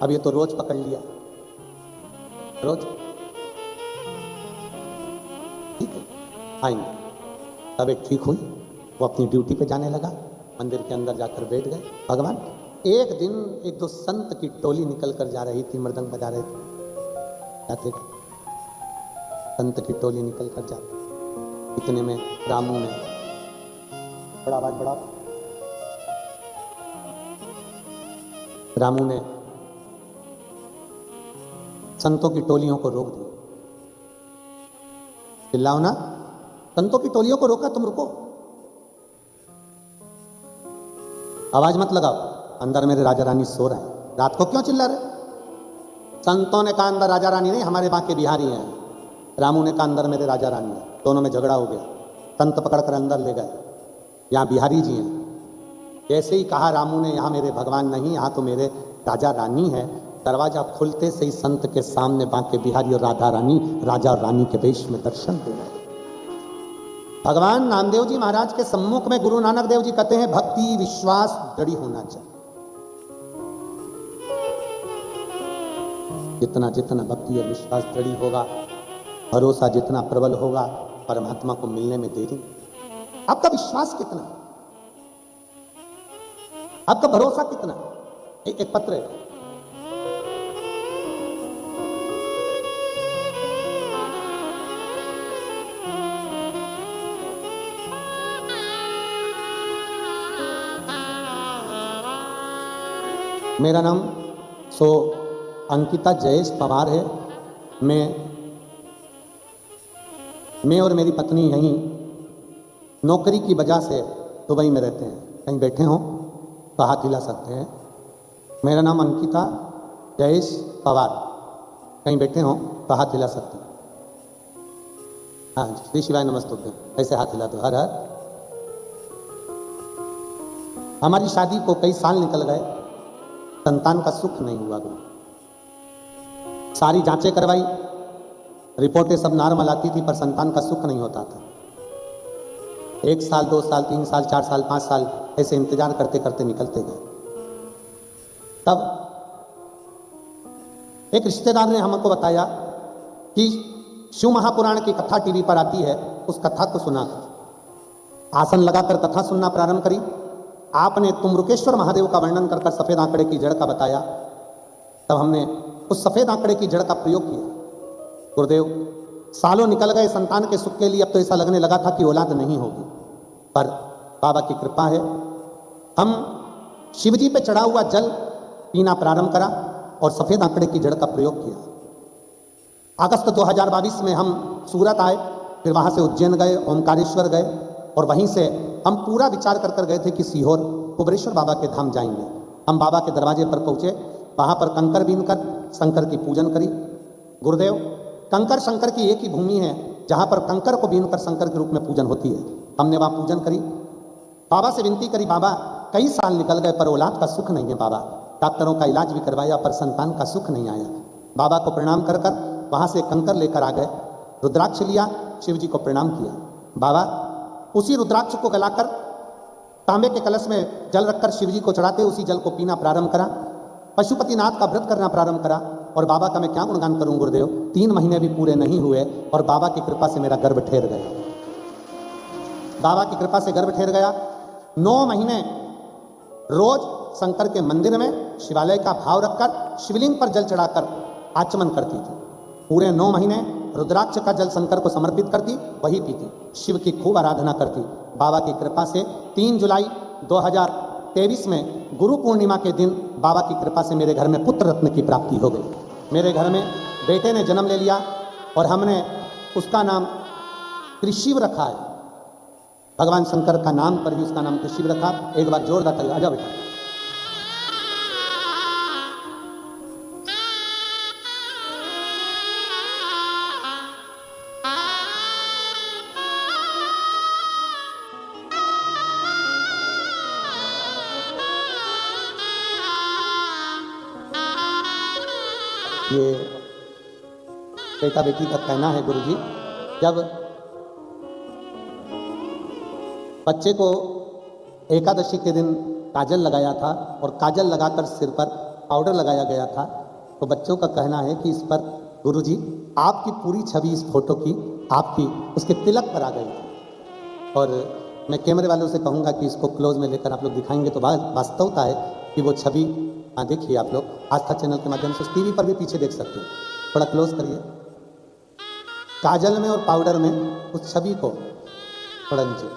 Speaker 1: अब ये तो रोज पकड़ लिया, रोज ठीक है आएंगे। तबीयत ठीक हुई, वो अपनी ड्यूटी पे जाने लगा, मंदिर के अंदर जाकर बैठ गए भगवान। एक दिन एक दो संत की टोली निकल कर जा रही थी, मृदंग बजा रहे थे, जाते संत की टोली निकल कर जाती। इतने में रामू ने बड़ा आवाज बढ़ा, रामू ने संतों की टोलियों को रोक दिया। चिल्लाओ ना, संतों की टोलियों को रोका, तुम रुको, आवाज मत लगाओ, अंदर मेरे राजा रानी सो रहे हैं, रात को क्यों चिल्ला रहे? संतों ने कहा अंदर राजा रानी नहीं, हमारे बांके बिहारी हैं। रामू ने कहा अंदर मेरे राजा रानी है। दोनों में झगड़ा हो गया, संत पकड़कर अंदर ले गए, यहाँ बिहारी जी हैं। जैसे ही कहा रामू ने यहाँ मेरे भगवान नहीं, यहाँ तो मेरे राजा रानी है, दरवाजा खुलते से ही संत के सामने बांके बिहारी और राधा रानी राजा और रानी के वेश में दर्शन दे रहे। भगवान नामदेव जी महाराज के सम्मुख में गुरु नानक देव जी कहते हैं भक्ति विश्वास दृढ़ होना चाहिए। जितना जितना भक्ति और विश्वास दृढ़ होगा, भरोसा जितना प्रबल होगा, परमात्मा को मिलने में देरी। आपका विश्वास कितना, आपका भरोसा कितना? एक पत्र है, मेरा नाम अंकिता जयेश पवार है। मैं और मेरी पत्नी यहीं नौकरी की वजह से दुबई में रहते हैं। कहीं बैठे हों तो हाथ हिला सकते हैं। मेरा नाम अंकिता जयेश पवार, कहीं बैठे हों तो हाथ हिला सकते हैं। हाँ जी, श्री शिवाय नमस्तुभ्यम, ऐसे हाथ हिला दो, हर हर। हमारी शादी को कई साल निकल गए, संतान का सुख नहीं हुआ। सारी जांचें करवाई, रिपोर्टें सब नॉर्मल आती थी, पर संतान का सुख नहीं होता था। 1 साल 2 साल 3 साल 4 साल 5 साल ऐसे इंतजार करते करते निकलते गए। तब एक रिश्तेदार ने हमको बताया कि शिव महापुराण की कथा टीवी पर आती है, उस कथा को सुना। आसन लगाकर कथा सुनना प्रारंभ करी। आपने तुमरुकेश्वर महादेव का वर्णन कर सफेद आंकड़े की जड़ का बताया। तब हमने उस सफेद आंकड़े की जड़ का प्रयोग किया। गुरुदेव, सालों निकल गए संतान के सुख के लिए, अब तो ऐसा लगने लगा था कि औलाद नहीं होगी, पर बाबा की कृपा है। हम शिवजी पे चढ़ा हुआ जल पीना प्रारंभ करा और सफेद आंकड़े की जड़ का प्रयोग किया। अगस्त 2022 में हम सूरत आए, फिर वहां से उज्जैन गए, ओमकारेश्वर गए, और वहीं से हम पूरा विचार कर गए थे कि सीहोर कुबरेश्वर बाबा के धाम जाएंगे। हम बाबा के दरवाजे पर पहुंचे, वहां पर कंकर बीन कर शंकर की पूजन करी। गुरुदेव, कंकर शंकर की एक ही भूमि है, जहाँ पर कंकर को बीनकर शंकर के रूप में पूजन होती है। हमने वहाँ पूजन करी, बाबा से विनती करी, बाबा कई साल निकल गए पर औलाद का सुख नहीं है बाबा, डॉक्टरों का इलाज भी करवाया पर संतान का सुख नहीं आया। बाबा को प्रणाम कर कर वहाँ से कंकर लेकर आ गए, रुद्राक्ष लिया, शिव जी को प्रणाम किया। बाबा उसी रुद्राक्ष को गलाकर तांबे के कलश में जल रखकर शिव जी को चढ़ाते उसी जल को पीना प्रारंभ करा, पशुपतिनाथ का व्रत करना प्रारंभ करा। और बाबा का मैं क्या गुणगान करूं गुरुदेव, 3 महीने भी पूरे नहीं हुए और बाबा की कृपा से मेरा गर्भ ठहर गया। बाबा की कृपा से गर्भ ठहर गया। 9 महीने रोज शंकर के मंदिर में शिवालय का भाव रखकर शिवलिंग पर जल चढ़ाकर आचमन करती थी। पूरे 9 महीने रुद्राक्ष का जल शंकर को समर्पित करती, वही पीती, शिव की खूब आराधना करती। बाबा की कृपा से 3 जुलाई 2023 में गुरु पूर्णिमा के दिन बाबा की कृपा से मेरे घर में पुत्र रत्न की प्राप्ति हो गई। मेरे घर में बेटे ने जन्म ले लिया और हमने उसका नाम त्रिशिव रखा है। भगवान शंकर का नाम पर ही उसका नाम त्रिशिव रखा। एक बार जोरदार ताली, आजा बेटा। ये बेटा बेटी का कहना है गुरुजी, जब बच्चे को एकादशी के दिन काजल लगाया था और काजल लगाकर सिर पर पाउडर लगाया गया था, तो बच्चों का कहना है कि इस पर गुरुजी आपकी पूरी छवि इस फोटो की आपकी उसके तिलक पर आ गई थी। और मैं कैमरे वालों से कहूँगा कि इसको क्लोज में लेकर आप लोग दिखाएंगे तो वास्तवता है कि वो छवि, हाँ देखिए आप लोग आस्था चैनल के माध्यम से टीवी पर भी पीछे देख सकते हो, थोड़ा क्लोज करिए। काजल में और पाउडर में उस छवि को थोड़ा नीचे,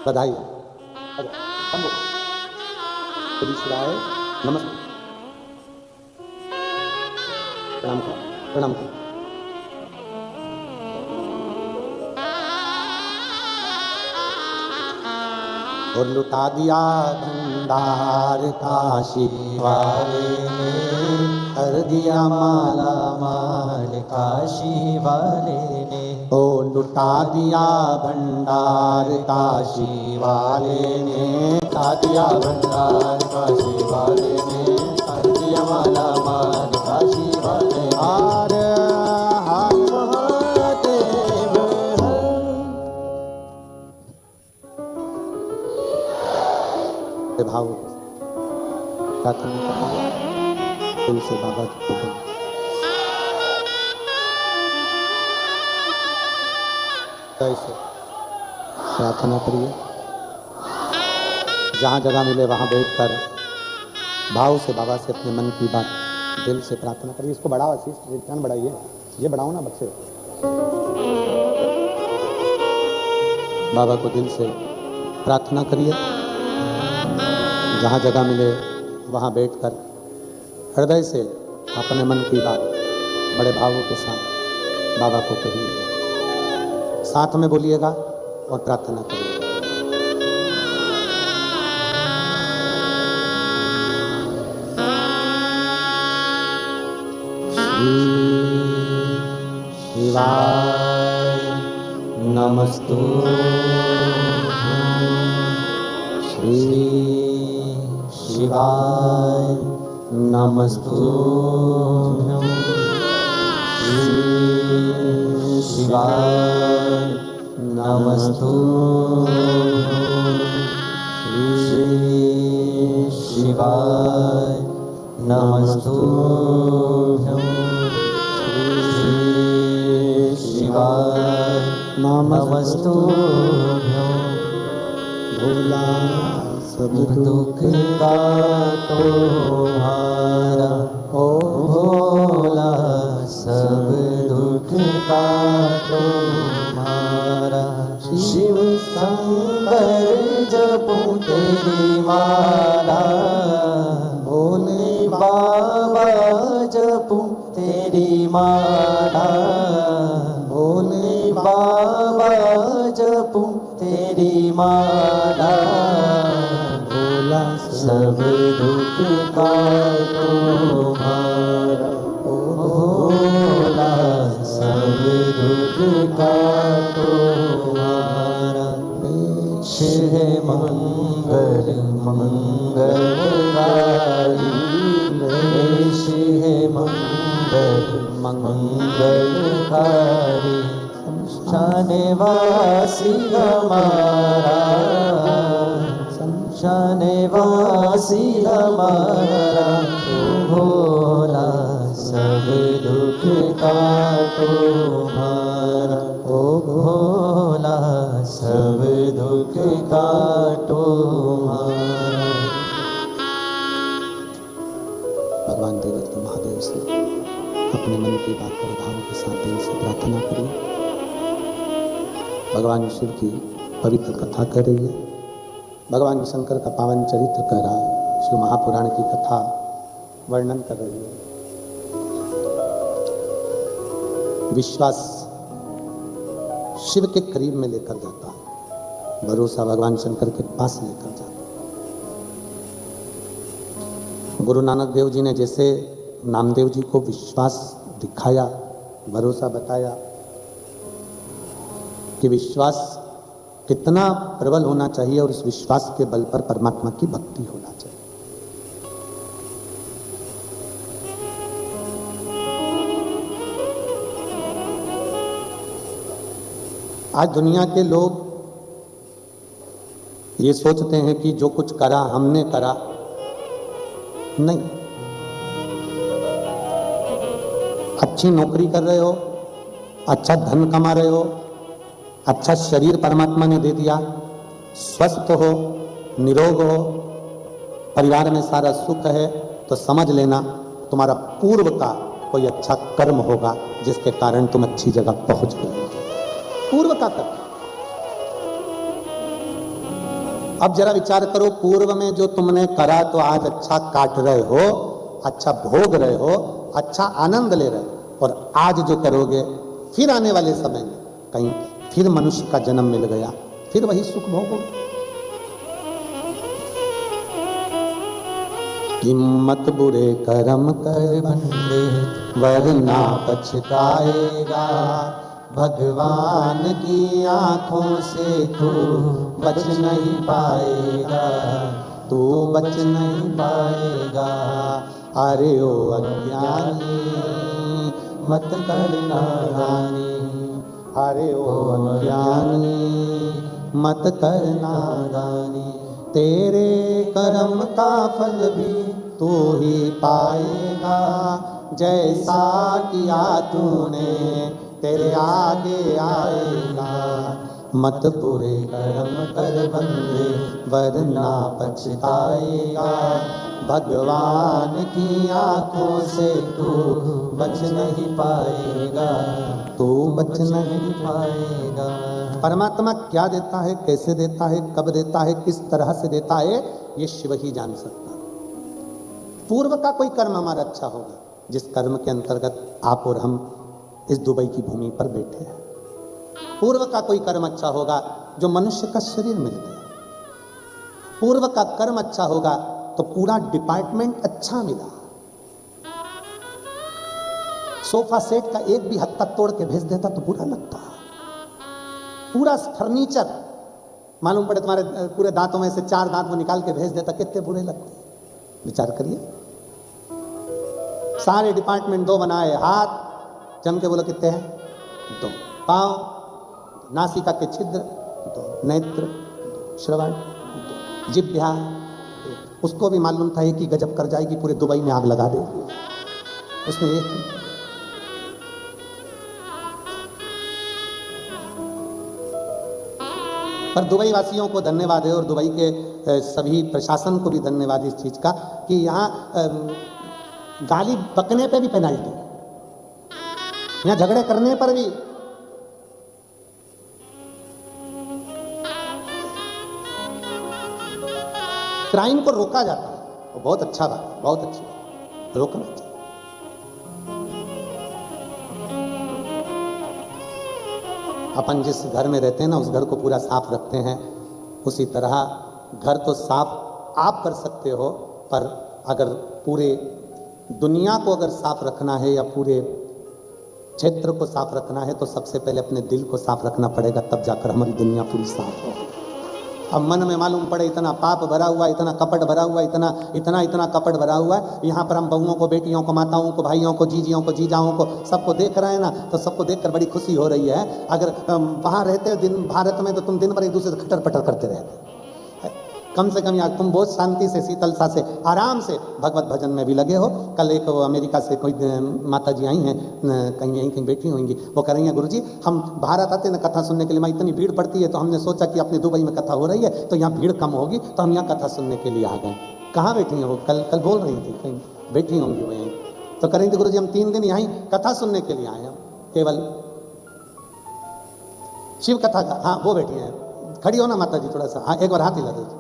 Speaker 1: बधाई। नमस्ते, प्रणाम करो, प्रणाम करो। और लुटा दिया भंडार काशी वाले ने, कर दिया माला माल काशी वाले ने। ओ लुटा दिया भंडार काशी वाले ने, लुटा दिया भंडार काशी वाले ने, कर दिया माला माल काशी वाले ने। भाव प्रार्थना दिल से बाबा की कैसे प्रार्थना करिए। जहाँ जगह मिले वहाँ बैठकर भाव से बाबा से अपने मन की बात दिल से प्रार्थना करिए। इसको बढ़ाओ आशीष, कीर्तन बढ़ाइए, ये बढ़ाओ ना बच्चे। बाबा को दिल से प्रार्थना करिए। जहाँ जगह मिले वहाँ बैठकर हृदय से अपने मन की बात बड़े भावों के साथ बाबा को कहिए, साथ में बोलिएगा और प्रार्थना करिएगा। शिवाय नमस्तुभ्यं, श्री शिवाय नमस्तुभ्यं, श्री शिवाय नमस्तुभ्यं, श्री शिवाय नमस्तुभ्यं, श्री शिवाय नमस्तुभ्यं। भोला सब दुख का तुम्हारा, ओ भोला सब दुख का तुम्हारा। शिव शंकर जपूं तेरी माला, भोले बाबा जपूं तेरी माला, भोले बाबा जपूं तेरी माला। भोला
Speaker 2: सब दुख काटो हमारा, ओ भोला सब दुख काटो हमारा। पेश है मंगल मंगलकारी, पेश है मंगल मंगलकारी। शमशानवासी हमारा, शमशानवासी हमारा, ओ भोला सब दुख काटो हमारा, ओ भोला सब दुख काटो हमारा।
Speaker 1: भगवान देवदत्त महादेव से अपने मन की बात और भाव के साथ दिल से प्रार्थना करिए। भगवान शिव की पवित्र कथा कर रही है, भगवान शंकर का पावन चरित्र कह रहा है, शिव महापुराण की कथा वर्णन कर रही है। विश्वास शिव के करीब में लेकर जाता है, भरोसा भगवान शंकर के पास लेकर जाता है। गुरु नानक देव जी ने जैसे नामदेव जी को विश्वास दिखाया, भरोसा बताया कि विश्वास कितना प्रबल होना चाहिए और इस विश्वास के बल पर परमात्मा की भक्ति होना चाहिए। आज दुनिया के लोग ये सोचते हैं कि जो कुछ करा हमने करा, नहीं। अच्छी नौकरी कर रहे हो, अच्छा धन कमा रहे हो, अच्छा शरीर परमात्मा ने दे दिया, स्वस्थ हो, निरोग हो, परिवार में सारा सुख है, तो समझ लेना तुम्हारा पूर्व का कोई अच्छा कर्म होगा जिसके कारण तुम अच्छी जगह पहुंच गए। पूर्व का कर्म। अब जरा विचार करो, पूर्व में जो तुमने करा तो आज अच्छा काट रहे हो, अच्छा भोग रहे हो, अच्छा आनंद ले रहे हो, और आज जो करोगे फिर आने वाले समय में कहीं फिर मनुष्य का जन्म मिल गया, फिर वही सुख भोगोगे। हिम्मत बुरे कर्म कर बंदे वरना पछताएगा, भगवान की आंखों से तू बच नहीं पाएगा, तू बच नहीं पाएगा। अरे ओ अज्ञानी मत करना नादानी, अरे ओ अज्ञानी मत करना नादानी। तेरे कर्म का फल भी तू ही पाएगा, जैसा किया तूने तेरे आगे आएगा। मत बुरे कर्म कर बंदे वरना पछताएगा, भगवान की आंखों से तू बच नहीं पाएगा, तू बच नहीं पाएगा। परमात्मा क्या देता है, कैसे देता है, कब देता है, किस तरह से देता है, ये शिव ही जान सकता है। पूर्व का कोई कर्म हमारा अच्छा होगा, जिस कर्म के अंतर्गत आप और हम इस दुबई की भूमि पर बैठे हैं। पूर्व का कोई कर्म अच्छा होगा जो मनुष्य का शरीर मिल गया। पूर्व का कर्म अच्छा होगा तो पूरा डिपार्टमेंट अच्छा मिला। सोफा सेट का एक भी हत्ता तोड़ के भेज देता तो बुरा लगता। पूरा फर्नीचर मालूम पड़े तुम्हारे पूरे दांतों में से 4 दांत वो निकाल के भेज देता, कितने बुरे लगते। विचार करिए, सारे डिपार्टमेंट 2 बनाए, हाथ जम के बोलो कितने हैं, 2, पांव, नासिका के छिद्र 2, नेत्र 2, श्रवण 2, जिह्वा, उसको भी मालूम था कि गजब कर जाएगी, पूरे दुबई में आग लगा देगी। उसने एक पर दुबई वासियों को धन्यवाद है और दुबई के सभी प्रशासन को भी धन्यवाद इस चीज का कि यहाँ गाली बकने पे भी पेनल्टी, यहाँ झगड़े करने पर भी। क्राइम को रोका जाता है, वो बहुत अच्छा बात है, बहुत अच्छी बात, रोकना चाहिए। अपन जिस घर में रहते हैं ना, उस घर को पूरा साफ रखते हैं, उसी तरह घर तो साफ आप कर सकते हो, पर अगर पूरे दुनिया को अगर साफ रखना है या पूरे क्षेत्र को साफ रखना है तो सबसे पहले अपने दिल को साफ रखना पड़ेगा, तब जाकर हमारी दुनिया पूरी साफ हो। अब मन में मालूम पड़े इतना पाप भरा हुआ, इतना कपट भरा हुआ, इतना कपट भरा हुआ है, यहाँ पर हम बहुओं को, बेटियों को, माताओं को, भाइयों को, जीजियों को, जीजाओं को, सबको देख रहे हैं ना, तो सबको देखकर बड़ी खुशी हो रही है। अगर वहाँ रहते हो दिन भारत में तो तुम दिन भर एक दूसरे से खटर पटर करते रहते। कम से कम यार तुम बहुत शांति से, शीतलता से, आराम से भगवत भजन में भी लगे हो। कल एक अमेरिका से कोई माता जी आई हैं, कहीं यहीं कहीं बैठी होंगी, वो कह रही हैं गुरुजी हम भारत आते ना कथा सुनने के लिए, मैं इतनी भीड़ पड़ती है तो हमने सोचा कि अपने दुबई में कथा हो रही है तो यहाँ भीड़ कम होगी तो हम यहाँ कथा सुनने के लिए आ गए। कहाँ बैठी हैं वो? कल बोल रही थी, कहीं बैठी होंगी वो यहीं। तो कह रही थी गुरुजी हम 3 दिन यहीं कथा सुनने के लिए आए हैं, केवल शिव कथा का। हाँ वो बैठी हैं, खड़ी हो ना माता जी थोड़ा सा, हाँ एक बार हाथ हिला दो।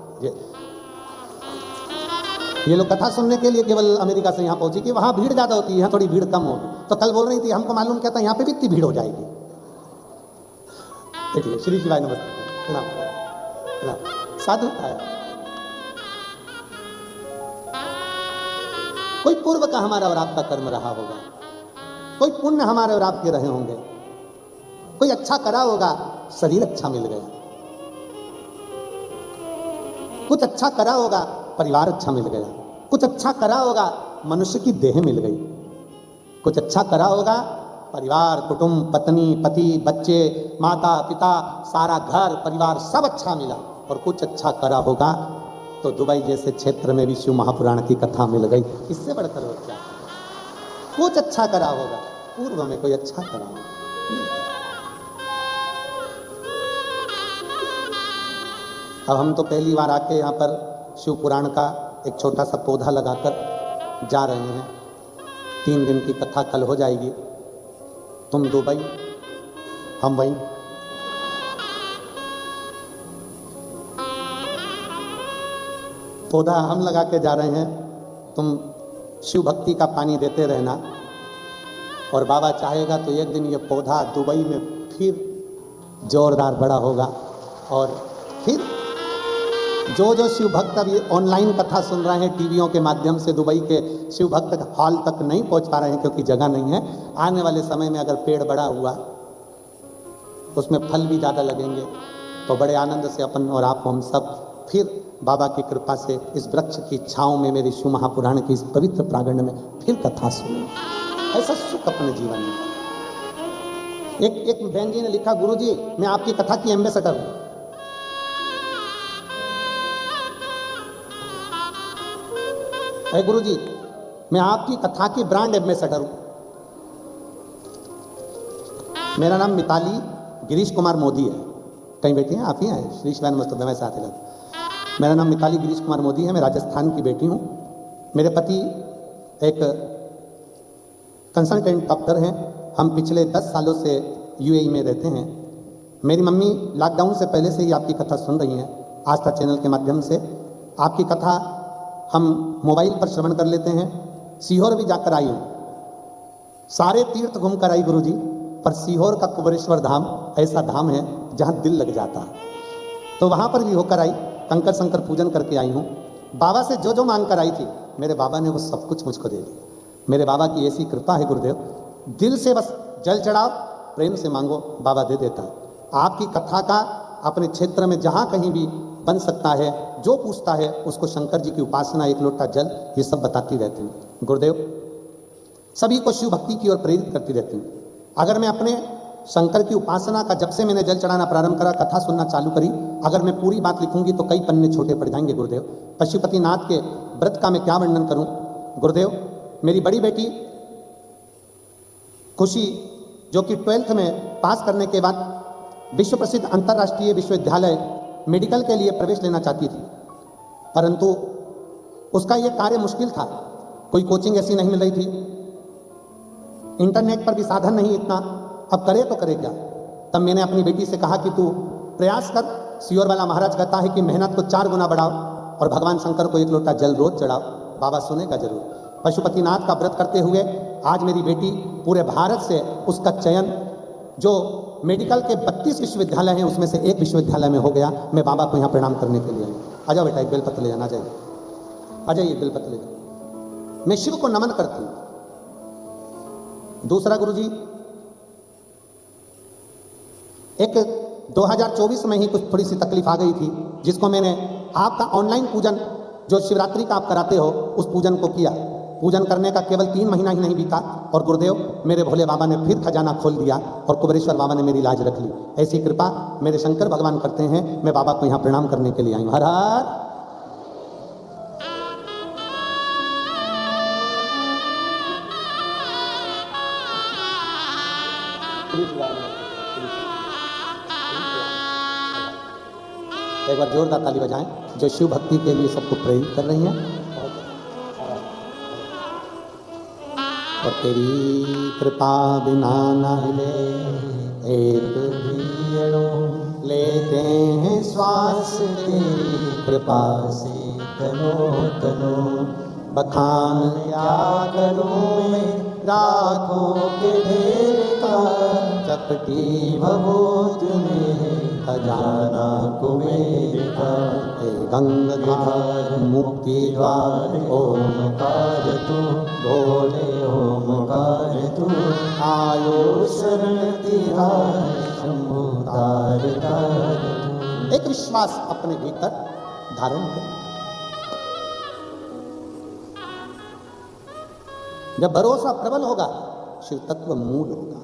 Speaker 1: ये लोग कथा सुनने के लिए केवल अमेरिका से यहाँ पहुंची कि वहां भीड़ ज्यादा होती है, यहाँ थोड़ी भीड़ कम होगी। तो कल बोल रही थी हमको मालूम क्या था यहाँ पे भी इतनी भीड़ हो जाएगी। देखिए श्री शिवाय नमस्ते, साधु है। कोई पूर्व का हमारा और आपका कर्म रहा होगा, कोई पुण्य हमारे और आपके रहे होंगे, कोई अच्छा करा होगा, शरीर अच्छा मिल गया, कुछ अच्छा करा होगा, परिवार अच्छा मिल गया, कुछ अच्छा करा होगा, मनुष्य की देह मिल गई, कुछ अच्छा करा होगा, परिवार, कुटुंब, पत्नी, पति, बच्चे, माता पिता, सारा घर परिवार सब अच्छा मिला। और कुछ अच्छा करा होगा तो दुबई जैसे क्षेत्र में भी शिव महापुराण की कथा मिल गई। इससे बढ़कर और क्या? कुछ अच्छा करा होगा, पूर्व में कोई अच्छा करा होगा। अब हम तो पहली बार आके यहाँ पर शिव पुराण का एक छोटा सा पौधा लगाकर जा रहे हैं। 3 दिन की कथा कल हो जाएगी। तुम दुबई, हम वहीं। पौधा हम लगा के जा रहे हैं, तुम शिव भक्ति का पानी देते रहना। और बाबा चाहेगा तो एक दिन ये पौधा दुबई में फिर जोरदार बड़ा होगा। और फिर जो शिव भक्त अभी ऑनलाइन कथा सुन रहे हैं टीवियों के माध्यम से, दुबई के शिव भक्त हॉल तक नहीं पहुंच पा रहे हैं क्योंकि जगह नहीं है। आने वाले समय में अगर पेड़ बड़ा हुआ, उसमें फल भी ज़्यादा लगेंगे, तो बड़े आनंद से अपन और आप हम सब फिर बाबा की कृपा से इस वृक्ष की छाँव में, मेरे शिव महापुराण की इस पवित्र प्रांगण में फिर कथा सुने। ऐसा सुख अपने जीवन में। एक बहन जी ने लिखा, गुरुजी मैं आपकी कथा की एम्बेसडर हूँ। गुरुजी मैं आपकी कथा की ब्रांड एम्बेसडर हूं। मेरा नाम मिताली गिरीश कुमार मोदी है। कहीं बैठी हैं? आप ही हैं? श्री शिवाय नमस्ते, मैं साथ लग। मेरा नाम मिताली गिरीश कुमार मोदी है, मैं राजस्थान की बेटी हूं। मेरे पति एक कंसल्टेंट डॉक्टर हैं। हम पिछले 10 सालों से यूएई में रहते हैं। मेरी मम्मी लॉकडाउन से पहले से ही आपकी कथा सुन रही हैं, आस्था चैनल के माध्यम से। आपकी कथा हम मोबाइल पर श्रवण कर लेते हैं। सीहोर भी जाकर आई हूँ, सारे तीर्थ घूम कर आई गुरुजी, पर सीहोर का कुबरेश्वर धाम ऐसा धाम है जहाँ दिल लग जाता है, तो वहाँ पर भी होकर आई। कंकर शंकर पूजन करके आई हूँ। बाबा से जो मांग कर आई थी, मेरे बाबा ने वो सब कुछ मुझको दे दिया। मेरे बाबा की ऐसी कृपा है गुरुदेव, दिल से बस जल चढ़ाओ, प्रेम से मांगो, बाबा दे देता है। आपकी कथा का अपने क्षेत्र में जहाँ कहीं भी बन सकता है, जो पूछता है उसको शंकर जी की उपासना, 1 लोटा जल, ये सब बताती रहती हूँ। गुरुदेव सभी को शिव भक्ति की ओर प्रेरित करती रहती हूँ। अगर मैं अपने शंकर की उपासना का, जब से मैंने जल चढ़ाना प्रारंभ करा, कथा सुनना चालू करी, अगर मैं पूरी बात लिखूंगी तो कई पन्ने छोटे पड़ जाएंगे गुरुदेव। पशुपतिनाथ के व्रत का मैं क्या वर्णन करूं गुरुदेव। मेरी बड़ी बेटी खुशी, जो कि 12th में पास करने के बाद विश्व प्रसिद्ध अंतर्राष्ट्रीय विश्वविद्यालय मेडिकल के लिए प्रवेश लेना चाहती थी, परंतु उसका यह कार्य मुश्किल था। कोई कोचिंग ऐसी नहीं मिल रही थी, इंटरनेट पर भी साधन नहीं इतना, अब करे तो करे क्या। तब मैंने अपनी बेटी से कहा कि तू प्रयास कर, सियोर वाला महाराज कहता है कि मेहनत को 4 गुना बढ़ाओ और भगवान शंकर को 1 लोटा जल रोज चढ़ाओ, बाबा सुनेगा जरूर। पशुपतिनाथ का व्रत करते हुए आज मेरी बेटी पूरे भारत से उसका चयन, जो मेडिकल के 32 विश्वविद्यालय हैं उसमें से एक विश्वविद्यालय में हो गया। मैं बाबा को यहाँ प्रणाम करने के लिए आई। आ जाओ बेटा, एक बेलपत्र ले जाना, आ जाइए, आ जाइए, बेलपत्र ले जाओ। मैं शिव को नमन करती हूं। दूसरा गुरुजी, एक 2024 में ही कुछ थोड़ी सी तकलीफ आ गई थी, जिसको मैंने आपका ऑनलाइन पूजन जो शिवरात्रि का आप कराते हो उस पूजन को किया। पूजन करने का केवल 3 महीना ही नहीं बीता और गुरुदेव मेरे भोले बाबा ने फिर खजाना खोल दिया और कुबेरेश्वर बाबा ने मेरी लाज रख ली। ऐसी कृपा मेरे शंकर भगवान करते हैं। मैं बाबा को यहाँ प्रणाम करने के लिए आई हूँ। हर हर। एक बार जोरदार ताली बजाएं जो शिव भक्ति के लिए सबको प्रेरित कर रही हैं। और तेरी कृपा बिना न हिले एक भी अणु, लेते हैं श्वास तेरी कृपा से तनो तनो। बखान क्या करूं मैं राखों के ढेर का, चपटी भभूत में खजाना कुबेर का। हे गंगाधार मुक्ति द्वार ओमकार तू, भोले ओमकार तू। आयो शरण तिहार शंभु तार तार। एक विश्वास अपने भीतर धारण करें। जब भरोसा प्रबल होगा शिव तत्व मूल होगा।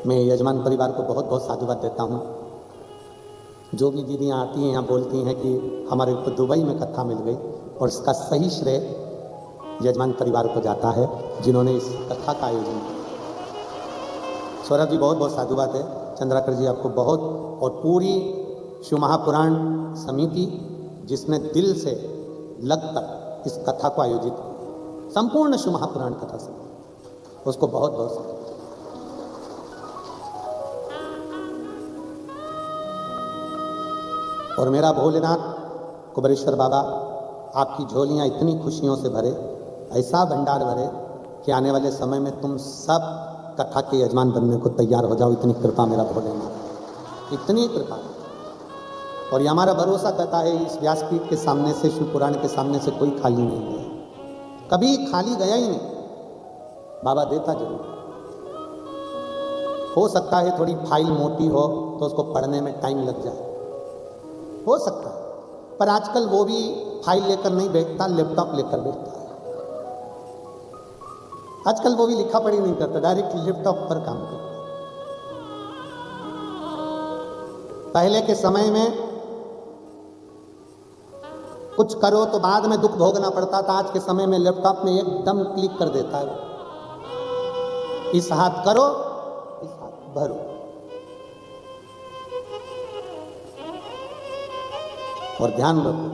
Speaker 1: मैं यजमान परिवार को बहुत बहुत साधुवाद देता हूँ। जो भी दीदियाँ आती हैं यहाँ बोलती हैं कि हमारे को दुबई में कथा मिल गई, और इसका सही श्रेय यजमान परिवार को जाता है जिन्होंने इस कथा का आयोजन किया। सौरभ जी बहुत बहुत साधुवाद है। चंद्राकर जी आपको बहुत, और पूरी शिव महापुराण समिति जिसने दिल से लगकर इस कथा को आयोजित किया, संपूर्ण शिव महापुराण कथा से, उसको बहुत बहुत साधुवाद। और मेरा भोलेनाथ कुबेरेश्वर बाबा आपकी झोलियां इतनी खुशियों से भरे, ऐसा भंडार भरे कि आने वाले समय में तुम सब कथा के यजमान बनने को तैयार हो जाओ। इतनी कृपा मेरा भोलेनाथ, इतनी कृपा। और ये हमारा भरोसा कहता है इस व्यासपीठ के सामने से, शिव पुराण के सामने से कोई खाली नहीं गया, कभी खाली गया ही नहीं। बाबा देता जरूर। हो सकता है थोड़ी फाइल मोटी हो तो उसको पढ़ने में टाइम लग जाए, हो सकता है, पर आजकल वो भी फाइल लेकर नहीं बैठता, लैपटॉप लेकर बैठता है। आजकल वो भी लिखा पढ़ी नहीं करता, डायरेक्ट लैपटॉप पर काम करता है। पहले के समय में कुछ करो तो बाद में दुख भोगना पड़ता था। आज के समय में लैपटॉप में एकदम क्लिक कर देता है, इस हाथ करो, इस हाथ भरो। और ध्यान रखो,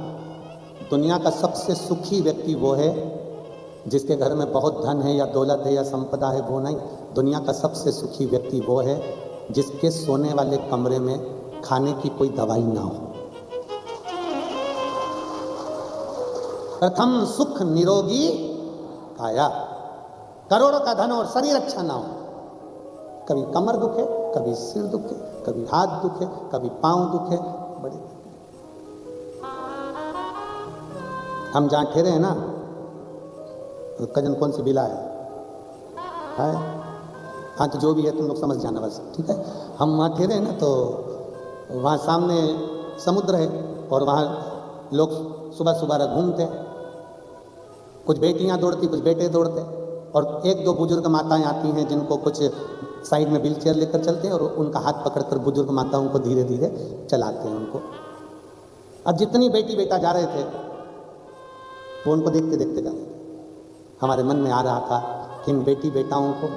Speaker 1: दुनिया का सबसे सुखी व्यक्ति वो है जिसके घर में बहुत धन है या दौलत है या संपदा है, वो नहीं। दुनिया का सबसे सुखी व्यक्ति वो है जिसके सोने वाले कमरे में खाने की कोई दवाई ना हो। प्रथम सुख निरोगी काया। करोड़ों का धन और शरीर अच्छा ना हो, कभी कमर दुखे, कभी सिर दुखे, कभी हाथ दुखे, कभी पांव दुखे, बड़े। हम जहाँ ठहरे हैं ना, तो कजन कौन सी बिला है? हाँ, तो जो भी है तुम लोग समझ जाना बस, ठीक है। हम वहाँ ठहरे हैं ना, तो वहाँ सामने समुद्र है और वहाँ लोग सुबह सुबह घूमते हैं। कुछ बेटियाँ दौड़ती, कुछ बेटे दौड़ते, और एक दो बुजुर्ग माताएं आती हैं जिनको कुछ साइड में व्हील चेयर लेकर चलते हैं और उनका हाथ पकड़कर बुजुर्ग माताओं को धीरे धीरे चलाते हैं उनको। अब जितनी बेटी बेटा जा रहे थे वो उनको देखते देखते जा रहे थे। हमारे मन में आ रहा था कि इन बेटी बेटाओं को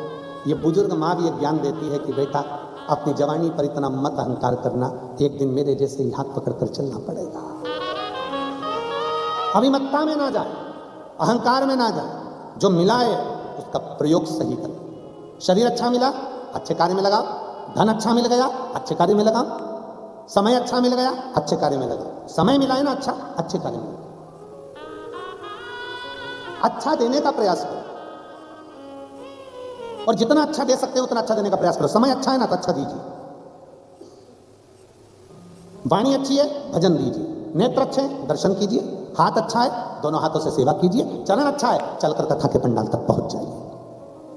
Speaker 1: ये बुजुर्ग माँ भी एक ज्ञान देती है कि बेटा अपनी जवानी पर इतना मत अहंकार करना, एक दिन मेरे जैसे ही हाथ पकड़कर चलना पड़ेगा। अभिमत्ता में ना जाए, अहंकार में ना जाए, जो मिला है उसका प्रयोग सही करें। शरीर अच्छा मिला, अच्छे कार्य में लगाओ। धन अच्छा मिल गया, अच्छे कार्य में लगाओ। समय अच्छा मिल गया, अच्छे कार्य में लगाओ। समय मिला है ना अच्छा, अच्छे कार्य में। अच्छा देने का प्रयास करो, और जितना अच्छा दे सकते हो उतना अच्छा देने का प्रयास करो। समय अच्छा है ना तो अच्छा दीजिए। वाणी अच्छी है, भजन दीजिए। नेत्र अच्छे हैं, दर्शन कीजिए। हाथ अच्छा है, दोनों हाथों से सेवा कीजिए। चरण अच्छा है, चलकर कथा के पंडाल तक पहुंच जाइए।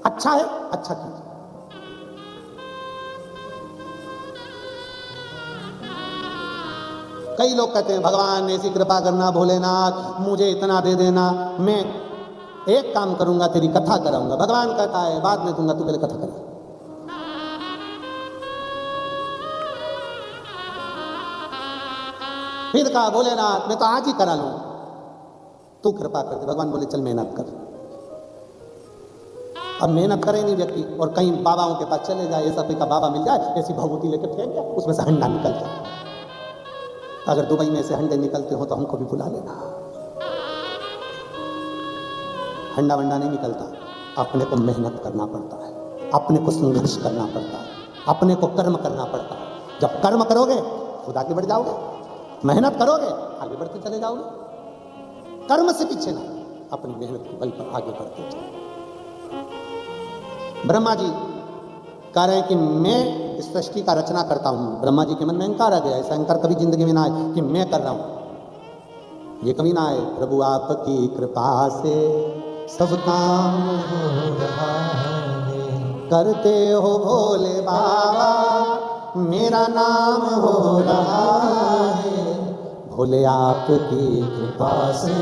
Speaker 1: अच्छा है, अच्छा कीजिए। कई लोग कहते हैं भगवान ऐसी कृपा करना, भोलेनाथ मुझे इतना दे देना, मैं एक काम करूंगा, तेरी कथा कराऊंगा। भगवान कहता है बाद में दूंगा, तू पहले कथा करा। फिर कहा भोलेनाथ मैं तो आज ही करा लूं, तू कृपा कर दे। भगवान बोले चल मेहनत कर। अब मेहनत करे नहीं व्यक्ति और कहीं बाबाओं के पास चले जाए, ऐसा कोई का बाबा मिल जाए, ऐसी भभूति लेके फेंक जाए, उसमें से हंडा निकल जाए। अगर दुबई में से हंडे निकलते हो तो हमको भी बुला लेना। हंडा वंडा नहीं निकलता, अपने को मेहनत करना पड़ता है, अपने को संघर्ष करना पड़ता है, अपने को कर्म करना पड़ता है। जब कर्म करोगे खुद आगे बढ़ जाओगे, मेहनत करोगे आगे बढ़ते चले जाओगे। कर्म से पीछे ना, अपनी मेहनत के बल पर आगे बढ़ते चले। ब्रह्मा जी कह रहे हैं कि मैं इस सृष्टि का रचना करता हूं। ब्रह्मा जी के मन में अहंकार आ गया। ऐसा अहंकार कभी जिंदगी में ना आए कि मैं कर रहा हूं, ये कभी ना आए। प्रभु आपकी कृपा से सब काम हो रहा है, करते हो भोले बाबा मेरा नाम हो रहा है। भोले आपकी कृपा से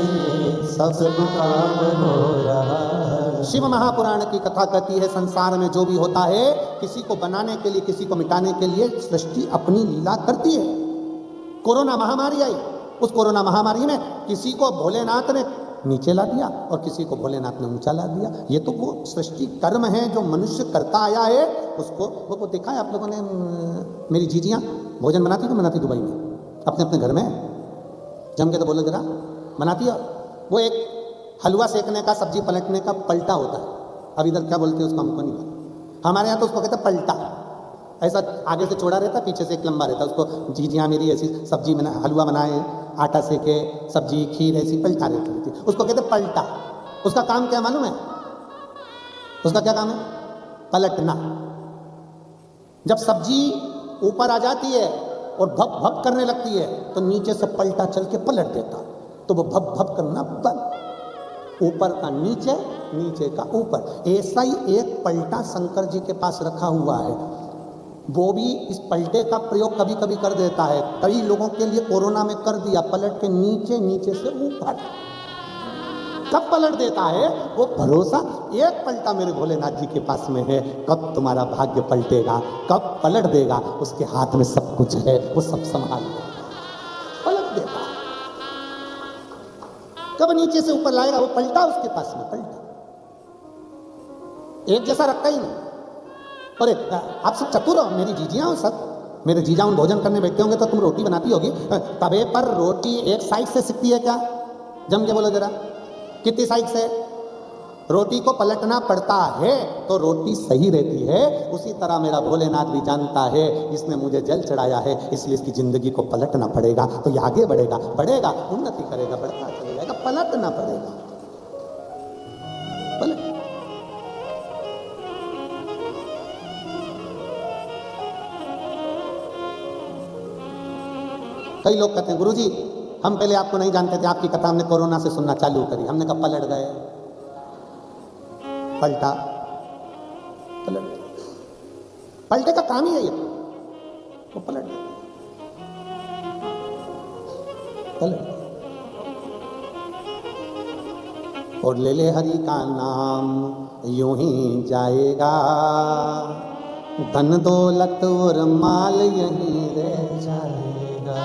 Speaker 1: सब काम हो रहा है। शिव महापुराण की कथा कहती है संसार में जो भी होता है किसी को बनाने के लिए, किसी को मिटाने के लिए सृष्टि अपनी लीला करती है। कोरोना महामारी आई, उस कोरोना महामारी में किसी को भोलेनाथ ने नीचे ला दिया और किसी को भोलेनाथ ने ऊंचा ला दिया। ये तो वो सृष्टि कर्म है जो मनुष्य करता आया है। उसको वो देखा है आप लोगों ने? मेरी जीजियां भोजन बनाती तो बनाती दुबई में अपने अपने घर में, जम के तो बोलो जरा, बनाती है। वो एक हलवा सेकने का, सब्जी पलटने का पलटा होता है। अब इधर क्या बोलते हैं उसको हमको नहीं पता, हमारे यहाँ तो उसको कहते हैं पलटा। ऐसा आगे से चौड़ा रहता, पीछे से एक लंबा रहता। उसको जीजियां मेरी ऐसी सब्जी बना, हलवा बनाए, आटा सेके, सब्जी खीर ऐसी पलटा रहती थी, उसको कहते पलटा। उसका काम क्या मालूम है? उसका क्या काम है? पलटना। जब सब्जी ऊपर आ जाती है और भप भप करने लगती है तो नीचे से पलटा चल के पलट देता, तो वो भप भप करना बंद। ऊपर का नीचे, नीचे का ऊपर। ऐसा ही एक पलटा शंकर जी के पास रखा हुआ है। वो भी इस पलटे का प्रयोग कभी कभी कर देता है। कई लोगों के लिए कोरोना में कर दिया, पलट के नीचे, नीचे से ऊपर। कब पलट देता है वो भरोसा। एक पलटा मेरे भोलेनाथ जी के पास में है। कब तुम्हारा भाग्य पलटेगा, कब पलट देगा, उसके हाथ में सब कुछ है, वो सब संभाल पलट देता है। कब नीचे से ऊपर लाएगा, वो पलटा उसके पास में पलटा। एक जैसा रखता ही नहीं। अरे आप सब चतुर हो, मेरी जीजियां हो सब, मेरे जीजा उन भोजन करने बैठते होंगे तो तुम रोटी बनाती होगी, तवे पर रोटी एक साइड से सिकती है क्या? जम के बोलो जरा, कितनी साइड से? रोटी को पलटना पड़ता है तो रोटी सही रहती है। उसी तरह मेरा भोलेनाथ भी जानता है इसने मुझे जल चढ़ाया है, इसलिए इसकी जिंदगी को पलटना पड़ेगा तो ये आगे बढ़ेगा, बढ़ेगा, उन्नति करेगा, बढ़ता चले जाएगा। पलटना पड़ेगा, पलट। कई लोग कहते हैं गुरुजी हम पहले आपको नहीं जानते थे, आपकी कथा हमने कोरोना से सुनना चालू करी। हमने कहा पलट गए, पलटा, पलट। पलटे का काम ही है ये, वो पलट पलट। और ले ले हरि का नाम यूं ही जाएगा, धन दौलत और माल यहीं रह जाएगा।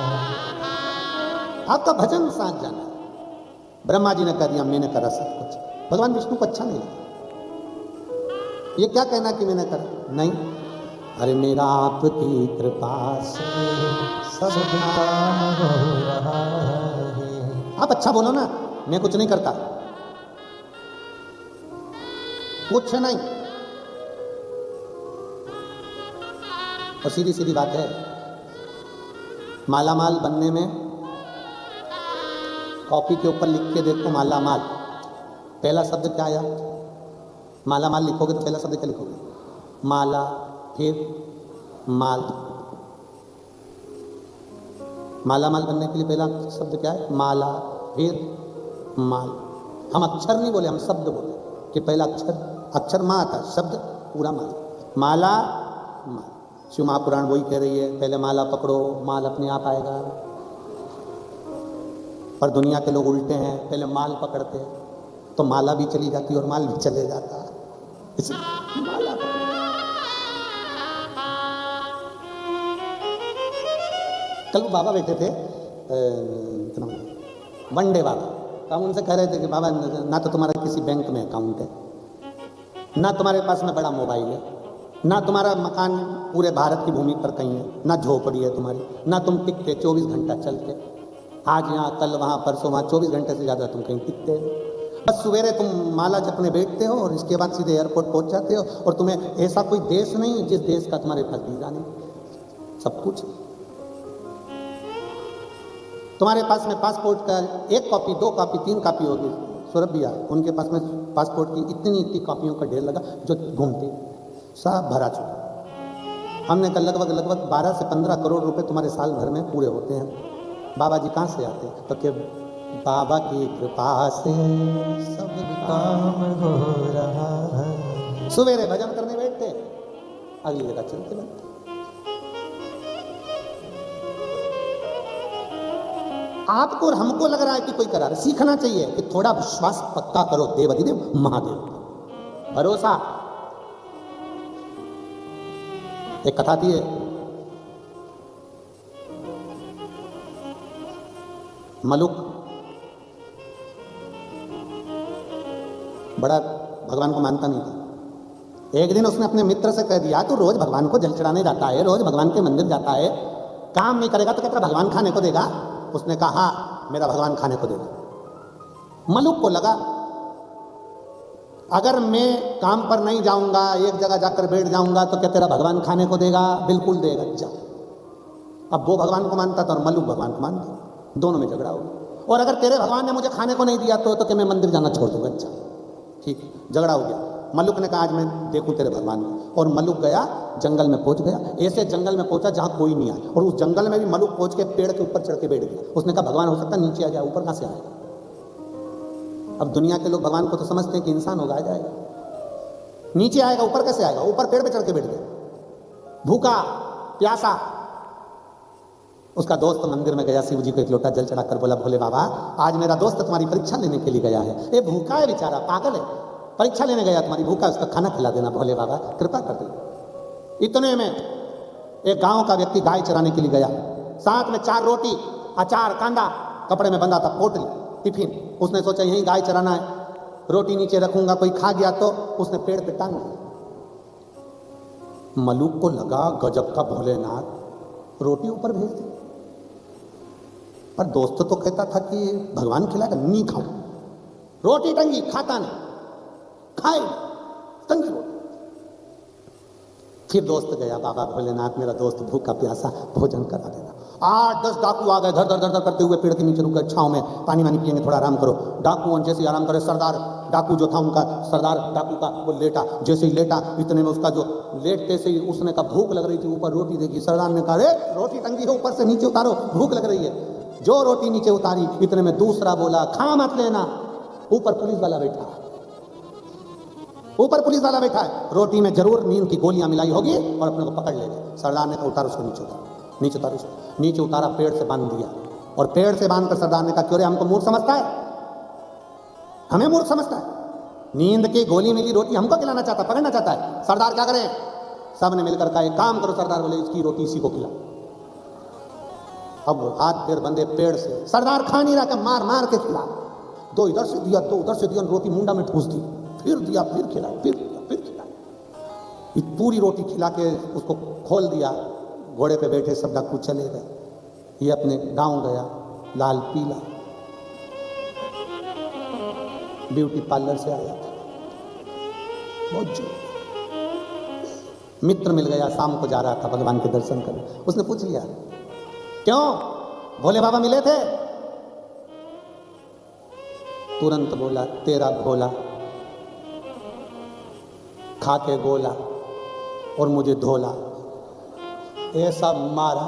Speaker 1: आपका भजन साथ जाना। ब्रह्मा जी ने कह दिया मैंने करा सब कुछ। भगवान विष्णु को अच्छा नहीं लगा। ये क्या कहना कि मैंने करा? नहीं, अरे मेरा आपकी कृपा से सब काम हो रहा है। आप अच्छा बोलो ना, मैं कुछ नहीं करता, कुछ नहीं। और सीधी सीधी बात है, मालामाल बनने में कॉपी के ऊपर लिख के देखो मालामाल, पहला शब्द क्या आया? मालामाल लिखोगे तो पहला शब्द क्या लिखोगे? माला, फिर माल। माला माल बनने के लिए पहला शब्द क्या है? माला, फिर माल। हम अक्षर नहीं बोले, हम शब्द बोले कि पहला अक्षर माँ था, शब्द पूरा माल। माला माल। शिव महापुराण वही कह रही है, पहले माला पकड़ो, माल अपने आप आएगा। पर दुनिया के लोग उल्टे हैं, पहले माल पकड़ते तो माला भी चली जाती और माल भी चले जाता। इसलिए माला कल वो बाबा बैठे थे वनडे बाबा, तो हम उनसे कह रहे थे कि बाबा ना तो तुम्हारा किसी बैंक में अकाउंट है, ना तुम्हारे पास में बड़ा मोबाइल है, ना तुम्हारा मकान पूरे भारत की भूमि पर कहीं है, ना झोपड़ी है तुम्हारी, ना तुम टिकते 24 घंटा चलते, आज यहाँ कल वहाँ परसों वहाँ, 24 घंटे से ज़्यादा तुम कहीं टिकते हो। बस सवेरे तुम माला जपने बैठते हो और इसके बाद सीधे एयरपोर्ट पहुँच जाते हो, और तुम्हें ऐसा कोई देश नहीं जिस देश का तुम्हारे पास वीज़ा नहीं। सब कुछ तुम्हारे पास में पासपोर्ट का 1 कॉपी 2 कॉपी 3 कॉपी होगी। सौरभ भैया उनके पास में पासपोर्ट की इतनी कॉपियों का ढेर लगा जो घूमती, सब भरा चुका। हमने कहा लगभग 12 से 15 करोड़ रुपए तुम्हारे साल भर में पूरे होते हैं। बाबा जी कहाँ से आते? तो कि बाबा की कृपा से सब काम हो रहा है। सवेरे भजन करने बैठते, अगली जगह चलते बैठते। आपको और हमको लग रहा है कि कोई करा रहा, सीखना चाहिए कि थोड़ा विश्वास पक्का करो देवाधिदेव महादेव, भरोसा। एक कथा थी, मलुक बड़ा भगवान को मानता नहीं था। एक दिन उसने अपने मित्र से कह दिया, तू रोज भगवान को जल चढ़ाने जाता है, रोज भगवान के मंदिर जाता है, काम नहीं करेगा तो क्या तेरा भगवान खाने को देगा? उसने कहा हाँ, मेरा भगवान खाने को देगा। मलुक को लगा अगर मैं काम पर नहीं जाऊंगा, एक जगह जाकर बैठ जाऊंगा तो क्या तेरा भगवान खाने को देगा? बिल्कुल देगा। जा। अब वो भगवान को मानता था और मलुक भगवान को मानता, दोनों में झगड़ा होगा। और अगर तेरे भगवान ने मुझे खाने को नहीं दिया तो क्या मैं मंदिर जाना छोड़ दूंगा? अच्छा ठीक, झगड़ा हो गया। मलुक ने कहा आज मैं देखूं तेरे भगवान को, और मलुक गया, जंगल में पहुंच गया। ऐसे जंगल में पहुंचा जहां कोई नहीं आया, और उस जंगल में भी मलुक पहुंच के पेड़ के ऊपर चढ़ के बैठ गया। उसने कहा भगवान हो सकता नीचे आ जाए, ऊपर कहां से आएगा? अब दुनिया के लोग भगवान को तो समझते हैं कि इंसान होगा, आ जाएगा, नीचे आएगा, ऊपर कैसे आएगा? ऊपर पेड़ पे चढ़ के बैठ गया, भूखा प्यासा। उसका दोस्त मंदिर में गया, शिव जी को एक लोटा जल चढ़ाकर बोला, भोले बाबा आज मेरा दोस्त तुम्हारी परीक्षा लेने के लिए गया है, ये भूखा है बेचारा, पागल है, परीक्षा लेने गया तुम्हारी, भूखा, उसका खाना खिला देना भोले बाबा, कृपा कर दे। इतने में एक गांव का व्यक्ति गाय चराने के लिए गया, साथ में 4 रोटी, अचार, कांदा, कपड़े में बंधा था, पोटली, टिफिन। उसने सोचा यहीं गाय चराना है, रोटी नीचे रखूंगा, कोई खा गया तो। उसने पेड़ पे टांग दी। मलुक को लगा गजब का भोलेनाथ, रोटी ऊपर भेज दी। पर दोस्त तो कहता था कि भगवान खिलाएगा, नहीं खाऊं, रोटी टंगी, खाता नहीं, खाए टंगी रोटी। फिर दोस्त गया, बाबा भोलेनाथ मेरा दोस्त भूखा प्यासा, भोजन करा देना। 8-10 डाकू आ गए, धर धर धर धर करते हुए पेड़ के नीचे रुक गए, छांव में, पानी वानी पिएंगे, थोड़ा आराम करो। डाकू जैसे ही आराम करे, सरदार डाकू जो था उनका, सरदार डाकू का, वो लेटा। जैसे ही लेटा, इतने में उसका जो लेटते से ही उसने कहा भूख लग रही थी, ऊपर रोटी देखी। सरदार ने कहा रोटी टंगी है, ऊपर से नीचे उतारो, भूख लग रही है। जो रोटी नीचे उतारी, इतने में दूसरा बोला खा मत लेना, ऊपर पुलिस वाला बैठा, ऊपर पुलिस वाला बैठा है, रोटी में जरूर नींद की गोलियां मिलाई होगी और अपने को पकड़ लेगा। सरदार ने कहा उतार उसको, नीचे उतार, नीचे उतार उसको। नीचे उतारा, पेड़ से बांध दिया, और पेड़ से बांध कर सरदार ने कहा क्यों रे, हमको मूर्ख समझता है? हमें मूर्ख समझता है? नींद की गोली मिली, रोटी हमको खिलाना चाहता, पकड़ना चाहता है। सरदार क्या करे? सबने मिलकर कहा एक काम करो, सरदार बोले इसकी रोटी इसी को खिला। अब हाथ पैर बंधे पेड़ से, सरदार खा नहीं रहा, मार मार के खिला। 2 इधर से दिया, 2 उधर से दिया, रोटी मुंडा में ठूस दी, फिर दिया, फिर खिला, फिर दिया, फिर खिला। पूरी रोटी खिला के उसको खोल दिया। घोड़े पे बैठे सब डाकू चले गए। ये अपने गांव गया, लाल पीला, ब्यूटी पार्लर से आया था, बहुत जोर। मित्र मिल गया, शाम को जा रहा था भगवान के दर्शन करने। उसने पूछ लिया क्यों भोले बाबा मिले थे? तुरंत बोला तेरा भोला खा के गोला और मुझे धोला, ऐसा मारा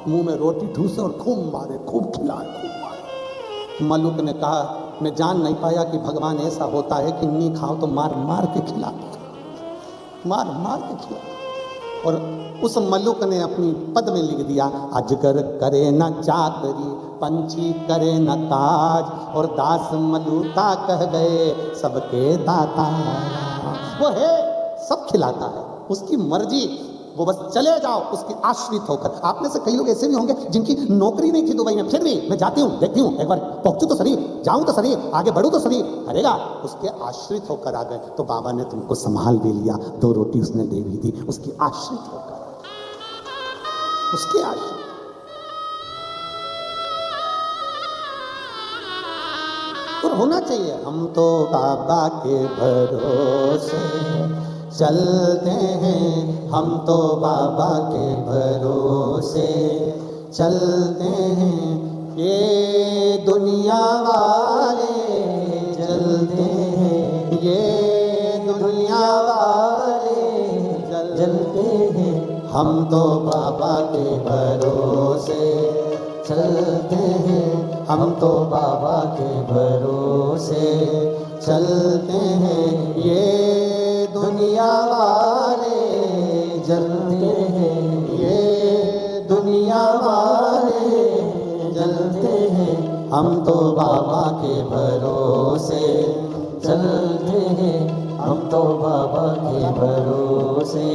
Speaker 1: मुंह में रोटी ठूसे और खूब मारे, खूब खिलाए, खूब मारे। मल्लुक ने कहा मैं जान नहीं पाया कि भगवान ऐसा होता है कि नहीं खाओ तो मार मार के खिला, मार मार के खिला। और उस मल्लुक ने अपनी पद में लिख दिया, अजगर करे न चाकरी, पंछी करे न काज, और दास मलूका कह गए सबके दाता। वो है, सब खिलाता है, उसकी मर्जी, वो बस चले जाओ उसकी आश्रित होकर। आप में से कई लोग ऐसे भी होंगे जिनकी नौकरी नहीं थी दुबई में, फिर भी मैं जाती हूँ, देखती हूँ, एक बार पहुंचूं तो सही, जाऊं तो सही, आगे बढ़ूं तो सही, करेगा। उसके आश्रित होकर आ गए तो बाबा ने तुमको संभाल भी लिया, 2 रोटी उसने दे भी दी, उसकी आश्रित होकर, उसके आश्रित। और होना चाहिए। हम तो बाबा के भरोसे चलते हैं, हम तो बाबा के भरोसे चलते हैं, ये दुनिया वाले जलते हैं, ये दुनिया वाले जलते हैं, हम तो बाबा के भरोसे चलते हैं, हम तो बाबा के भरोसे चलते हैं, ये दुनिया वाले जलते हैं, ये दुनिया वाले जलते हैं, हम तो बाबा के भरोसे चलते हैं, हम तो बाबा के भरोसे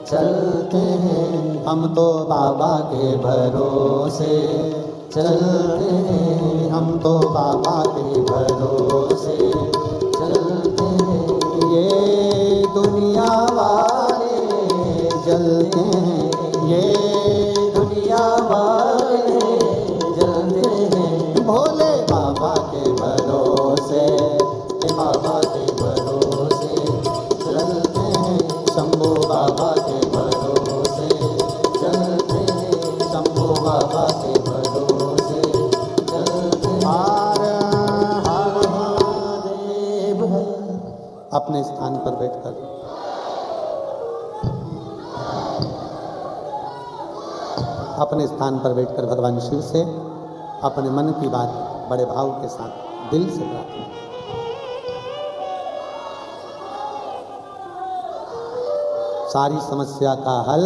Speaker 1: चलते हैं, हम तो बाबा के भरोसे चलते हैं, हम तो बाबा के भरोसे चलते हैं, ये दुनिया वाले जलते हैं, ये दुनिया वाले जलते हैं, भोले बाबा के भरोसे, बाबा के भरोसे चलते हैं, शंभू बाबा के भरोसे चलते हैं, शंभू बाबा के भरोसे चलते हैं। हर हर महादेव। अपने स्थान पर बैठकर अपने स्थान पर बैठकर भगवान शिव से अपने मन की बात बड़े भाव के साथ दिल से प्रार्थना। सारी समस्या का हल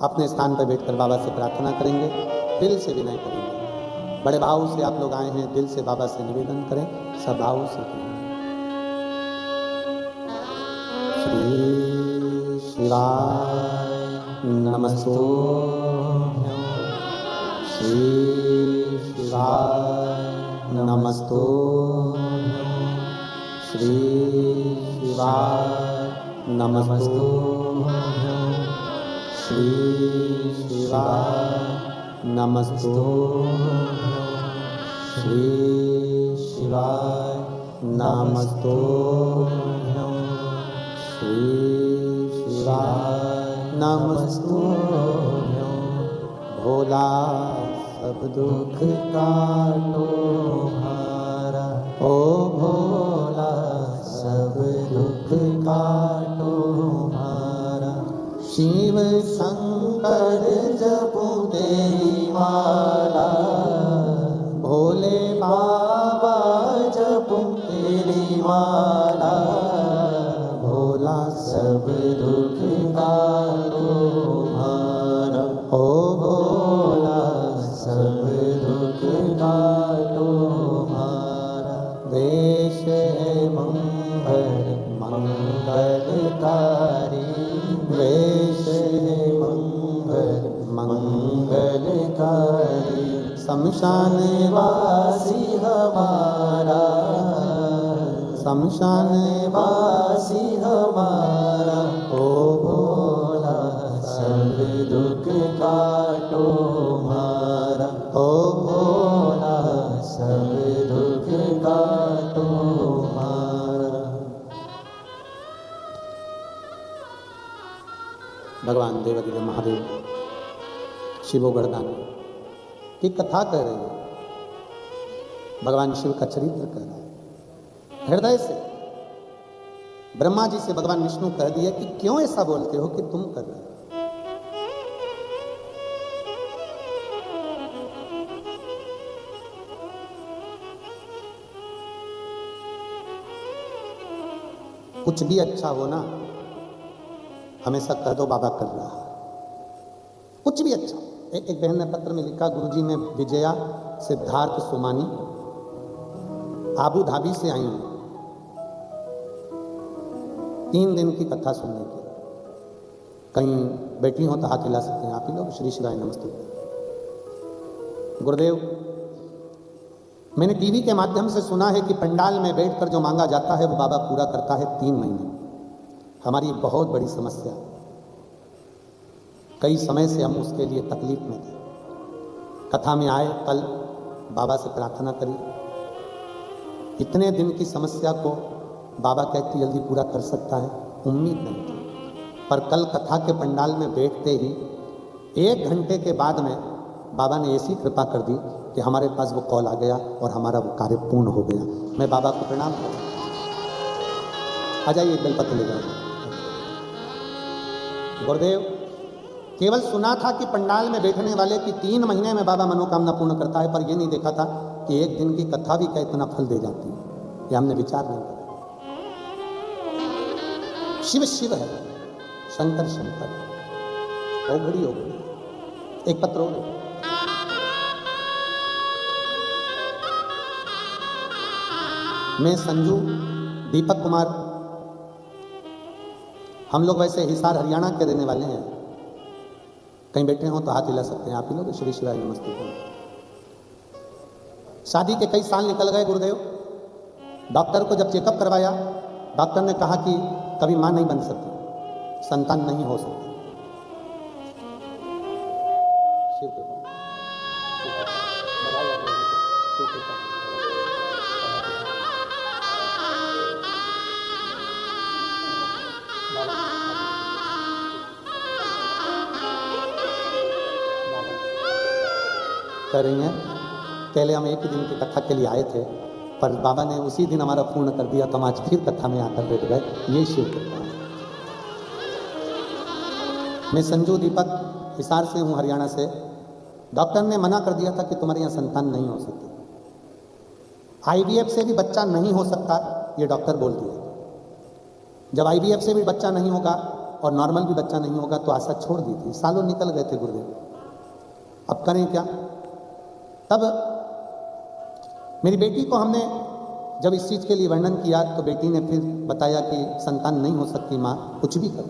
Speaker 1: अपने स्थान पर बैठकर बाबा से प्रार्थना करेंगे, दिल से विनय करेंगे। बड़े भाव से आप लोग आए हैं, दिल से बाबा से निवेदन करें, सब भाव से करें। श्री शिवाय नमस्तुभ्यं, श्री शिवाय नमस्तुभ्यं, श्री शिवाय नमस्तुभ्यं, श्री शिवाय नमस्तुभ्यं, श्री शिवाय नमस्तुभ्यं, श्री शिवाय नमस्तुभ्यं। भोला सब दुख काटो हारा, ओ भोला सब दुख काटो हारा, शिव शंकर जपो तेरी माला, भोले बाबा जपो तेरी माला, भोला सब दुख काटो हारा, ओ भोला सब दुख काटो हारा। देश है मंगल मंगलकारी, वेश है मंगल मंगलकारी, शमशान वासी हमारा, शमशान वासी हमारा, ओ भोला सब दुख काटो मारा, ओ भोला सब दुख काटो मारा। भगवान देवादिदेव महादेव शिवोगढ़दानी की कथा कह रही है, भगवान शिव का चरित्र कह रहा है। हृदय से ब्रह्मा जी से भगवान विष्णु कह दिया कि क्यों ऐसा बोलते हो कि तुम कर रहे हो। कुछ भी अच्छा हो ना, हमेशा कह दो बाबा कर रहा। कुछ भी अच्छा। एक बहन ने पत्र में लिखा, गुरुजी मैं विजया सिद्धार्थ सुमानी आबू धाबी से आई हूं 3 दिन की कथा सुनने के। कहीं बैठी हो तो हाथ हिला सकते हैं आप ही लोग। श्री शिवाय नमस्ते। गुरुदेव, मैंने टीवी के माध्यम से सुना है कि पंडाल में बैठकर जो मांगा जाता है वो बाबा पूरा करता है 3 महीने। हमारी एक बहुत बड़ी समस्या, कई समय से हम उसके लिए तकलीफ में थे। कथा में आए, कल बाबा से प्रार्थना करी। इतने दिन की समस्या को बाबा कहती जल्दी पूरा कर सकता है, उम्मीद नहीं थी। पर कल कथा के पंडाल में बैठते ही 1 घंटे के बाद में बाबा ने ऐसी कृपा कर दी कि हमारे पास वो कॉल आ गया और हमारा वो कार्य पूर्ण हो गया। मैं बाबा को प्रणाम करता हूं। आ जाइए, बेलपत्र ले जाइए। गुरुदेव, केवल सुना था कि पंडाल में बैठने वाले की 3 महीने में बाबा मनोकामना पूर्ण करता है, पर यह नहीं देखा था कि 1 दिन की कथा भी क्या इतना फल दे जाती है। ये हमने विचार नहीं किया। शिव शिव है, शंकर शंकर, ओघड़ी ओघड़ी। एक पत्र हो, मैं संजू दीपक कुमार, हम लोग वैसे हिसार हरियाणा के रहने वाले हैं। कहीं बैठे हो तो हाथ हिला सकते हैं आप ही लोग। श्री शिवाय नमस्ते। शादी के कई साल निकल गए गुरुदेव। डॉक्टर को जब चेकअप करवाया, डॉक्टर ने कहा कि कभी मां नहीं बन सकती, संतान नहीं हो सकती। शिव कृपा। कर रही हैं। पहले हम 1 ही दिन की कथा के लिए आए थे, पर बाबा ने उसी दिन हमारा पूर्ण कर दिया, तो हम आज फिर कथा में आकर बैठ गए। ये शिव कृपा है। मैं संजू दीपक हिसार से हूँ, हरियाणा से। डॉक्टर ने मना कर दिया था कि तुम्हारे यहाँ संतान नहीं हो सकती, IVF से भी बच्चा नहीं हो सकता, ये डॉक्टर बोल दिया। जब IVF से भी बच्चा नहीं होगा और नॉर्मल भी बच्चा नहीं होगा तो आशा छोड़ दी थी। सालों निकल गए थे गुरुदेव, अब करें क्या। तब मेरी बेटी को हमने जब इस चीज़ के लिए वर्णन किया तो बेटी ने फिर बताया कि संतान नहीं हो सकती माँ, कुछ भी करो।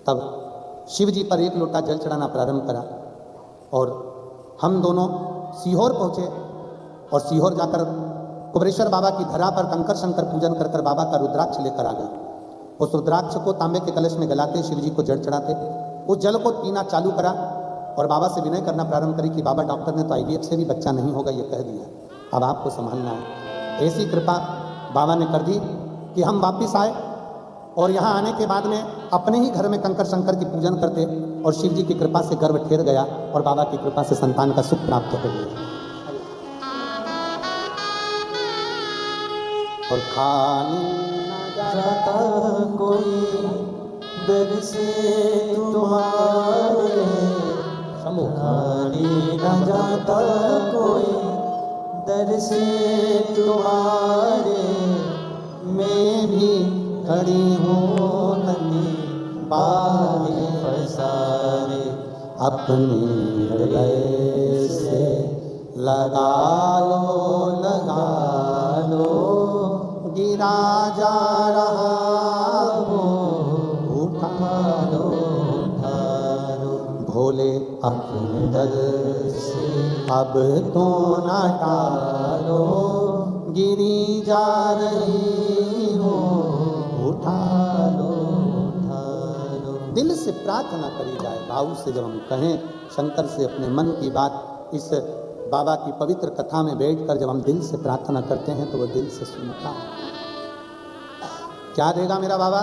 Speaker 1: तब शिव जी पर 1 लोटा जल चढ़ाना प्रारंभ करा और हम दोनों सीहोर पहुँचे और सीहोर जाकर कुबरेश्वर बाबा की धरा पर कंकर शंकर पूजन कर कर बाबा का रुद्राक्ष लेकर आ गए। उस रुद्राक्ष को तांबे के कलश में गलाते, शिव जी को जल चढ़ाते, उस जल को पीना चालू करा और बाबा से विनय करना प्रारंभ करी कि बाबा डॉक्टर ने तो IVF से भी बच्चा नहीं होगा ये कह दिया, अब आपको संभालना है। ऐसी कृपा बाबा ने कर दी कि हम वापिस आए और यहाँ आने के बाद में अपने ही घर में कंकर शंकर की पूजन करते और शिव जी की कृपा से गर्भ ठेर गया और बाबा की कृपा से संतान का सुख प्राप्त हो गया। और खाने
Speaker 2: जाता कोई दर से तुम्हारे, खाने न जाता कोई दर से तुम्हारे, मैं भी खड़ी हूँ नदी पाए पसारे,
Speaker 1: अपने हृदय से लगा लो, गिरा जा रहा हो, उठा लो, भोले अपने दर से अब तो ना टालो, गिरी जा रही हो, उठा लो। दिल से प्रार्थना करी जाए, भाव से जब हम कहें शंकर से अपने मन की बात, इस बाबा की पवित्र कथा में बैठकर जब हम दिल से प्रार्थना करते हैं तो वो दिल से सुनता है। क्या देगा मेरा बाबा,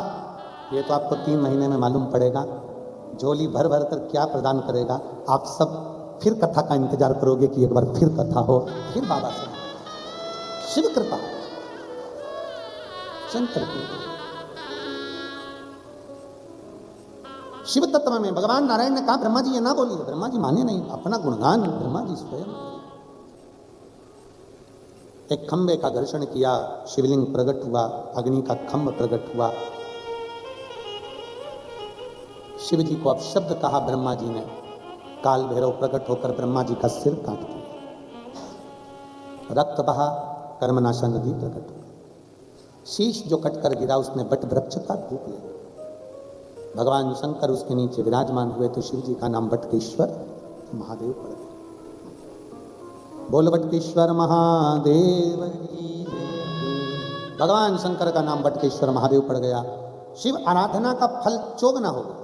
Speaker 1: ये तो आपको 3 महीने में मालूम पड़ेगा। झोली भर भर कर क्या प्रदान करेगा, आप सब फिर कथा का इंतजार करोगे कि एक बार फिर कथा हो, फिर बाबा से। शिव कृपा, शंकर की। शिव तत्व में भगवान नारायण ने कहा ब्रह्मा जी ये ना बोलिए, ब्रह्मा जी माने नहीं, अपना गुणगान ब्रह्मा जी स्वयं। एक खंबे का घर्षण किया, शिवलिंग प्रकट हुआ, अग्नि का खंभ प्रकट हुआ। शिव जी को अपशब्द कहा ब्रह्मा जी ने, काल भैरव प्रकट होकर ब्रह्मा जी का सिर काट दिया, रक्त बहा, कर्मनाशा नदी प्रकट हुई। शीश जो कटकर गिरा उसने बट वृक्ष का रूप लिया। भगवान शंकर उसके नीचे विराजमान हुए तो शिव जी का नाम बटकेश्वर महादेव पड़ गया। बोल बटकेश्वर महादेव की जय। भगवान शंकर का नाम बटकेश्वर महादेव पड़ गया। शिव आराधना का फल चोगना होगा।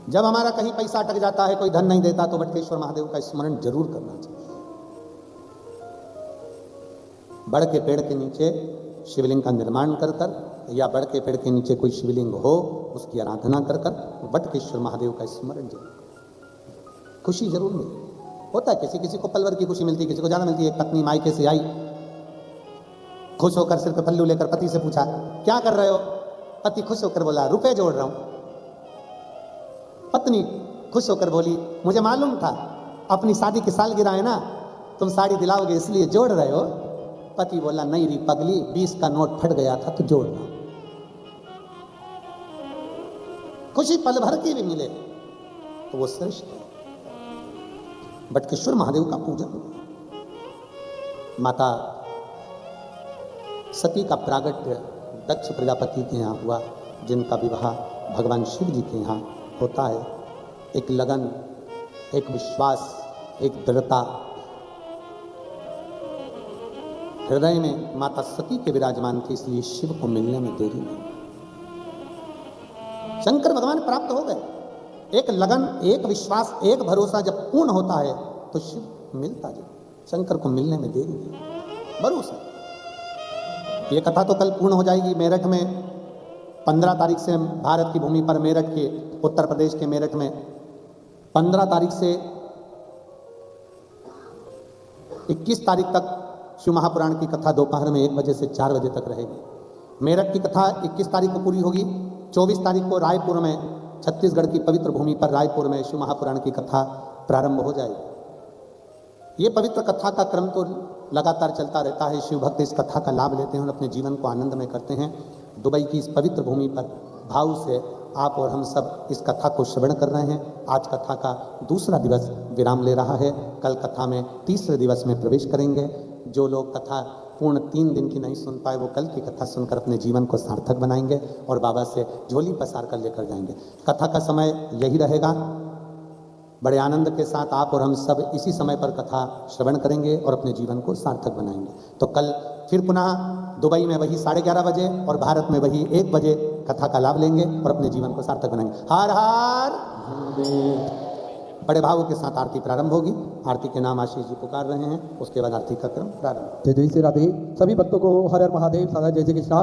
Speaker 1: जब हमारा कहीं पैसा अटक जाता है, कोई धन नहीं देता, तो बटकेश्वर महादेव का स्मरण जरूर करना चाहिए। बड़ के पेड़ के नीचे शिवलिंग का निर्माण कर कर, या बड़ के पेड़ के नीचे कोई शिवलिंग हो उसकी आराधना कर कर बटकेश्वर महादेव का स्मरण जरूर। खुशी जरूर मिले। होता है किसी किसी को पलवर की खुशी मिलती है, किसी को ज्यादा मिलती है। एक पत्नी मायके से आई, खुश होकर सिर पे पल्लू लेकर पति से पूछा क्या कर रहे हो? पति खुश होकर बोला रुपए जोड़ रहा हूं। पत्नी खुश होकर बोली मुझे मालूम था अपनी शादी की सालगिरह है ना, तुम साड़ी दिलाओगे इसलिए जोड़ रहे हो। पति बोला नहीं री पगली, 20 का नोट फट गया था तो जोड़ रहा हूं। खुशी पल भर की भी मिले तो वो श्रेष्ठ है। बटकेश्वर महादेव का पूजन। माता सती का प्रागट्य दक्ष प्रजापति के यहाँ हुआ, जिनका विवाह भगवान शिव जी के यहाँ होता है। एक लगन, एक विश्वास, एक दृढ़ता हृदय में माता सती के विराजमान थे, इसलिए शिव को मिलने में देरी नहीं। शंकर भगवान प्राप्त हो गए। एक लगन, एक विश्वास, एक भरोसा जब पूर्ण होता है तो शिव मिलता जाए। शंकर को मिलने में देरी नहीं, भरोसा। ये कथा तो कल पूर्ण हो जाएगी। मेरठ में 15 तारीख से भारत की भूमि पर, मेरठ के उत्तर प्रदेश के मेरठ में 15 तारीख से 21 तारीख तक शिव महापुराण की कथा दोपहर में 1 बजे से 4 बजे तक रहेगी। मेरठ की कथा 21 तारीख को पूरी होगी। 24 तारीख को रायपुर में, छत्तीसगढ़ की पवित्र भूमि पर रायपुर में शिव महापुराण की कथा प्रारंभ हो जाएगी। ये पवित्र कथा का क्रम तो लगातार चलता रहता है। शिव भक्त इस कथा का लाभ लेते हैं और अपने जीवन को आनंदमय करते हैं। दुबई की इस पवित्र भूमि पर भाव से आप और हम सब इस कथा को श्रवण कर रहे हैं। आज कथा का दूसरा दिवस विराम ले रहा है। कल कथा में तीसरे दिवस में प्रवेश करेंगे। जो लोग कथा पूर्ण 3 दिन की नहीं सुन पाए वो कल की कथा सुनकर अपने जीवन को सार्थक बनाएंगे और बाबा से झोली पसार कर लेकर जाएंगे। कथा का समय यही रहेगा। बड़े आनंद के साथ आप और हम सब इसी समय पर कथा श्रवण करेंगे और अपने जीवन को सार्थक बनाएंगे। तो कल फिर पुनः दुबई में वही 11:30 बजे और भारत में वही 1 बजे कथा का लाभ लेंगे और अपने जीवन को सार्थक बनाएंगे। हर हर बड़े भावों के साथ आरती प्रारंभ होगी। आरती के नाम आशीष जी पुकार रहे हैं, उसके बाद आरती का क्रम प्रारंभ।
Speaker 3: जय जय श्री राधे। सभी भक्तों को हर हर महादेव, सादा जय जय कृष्णा।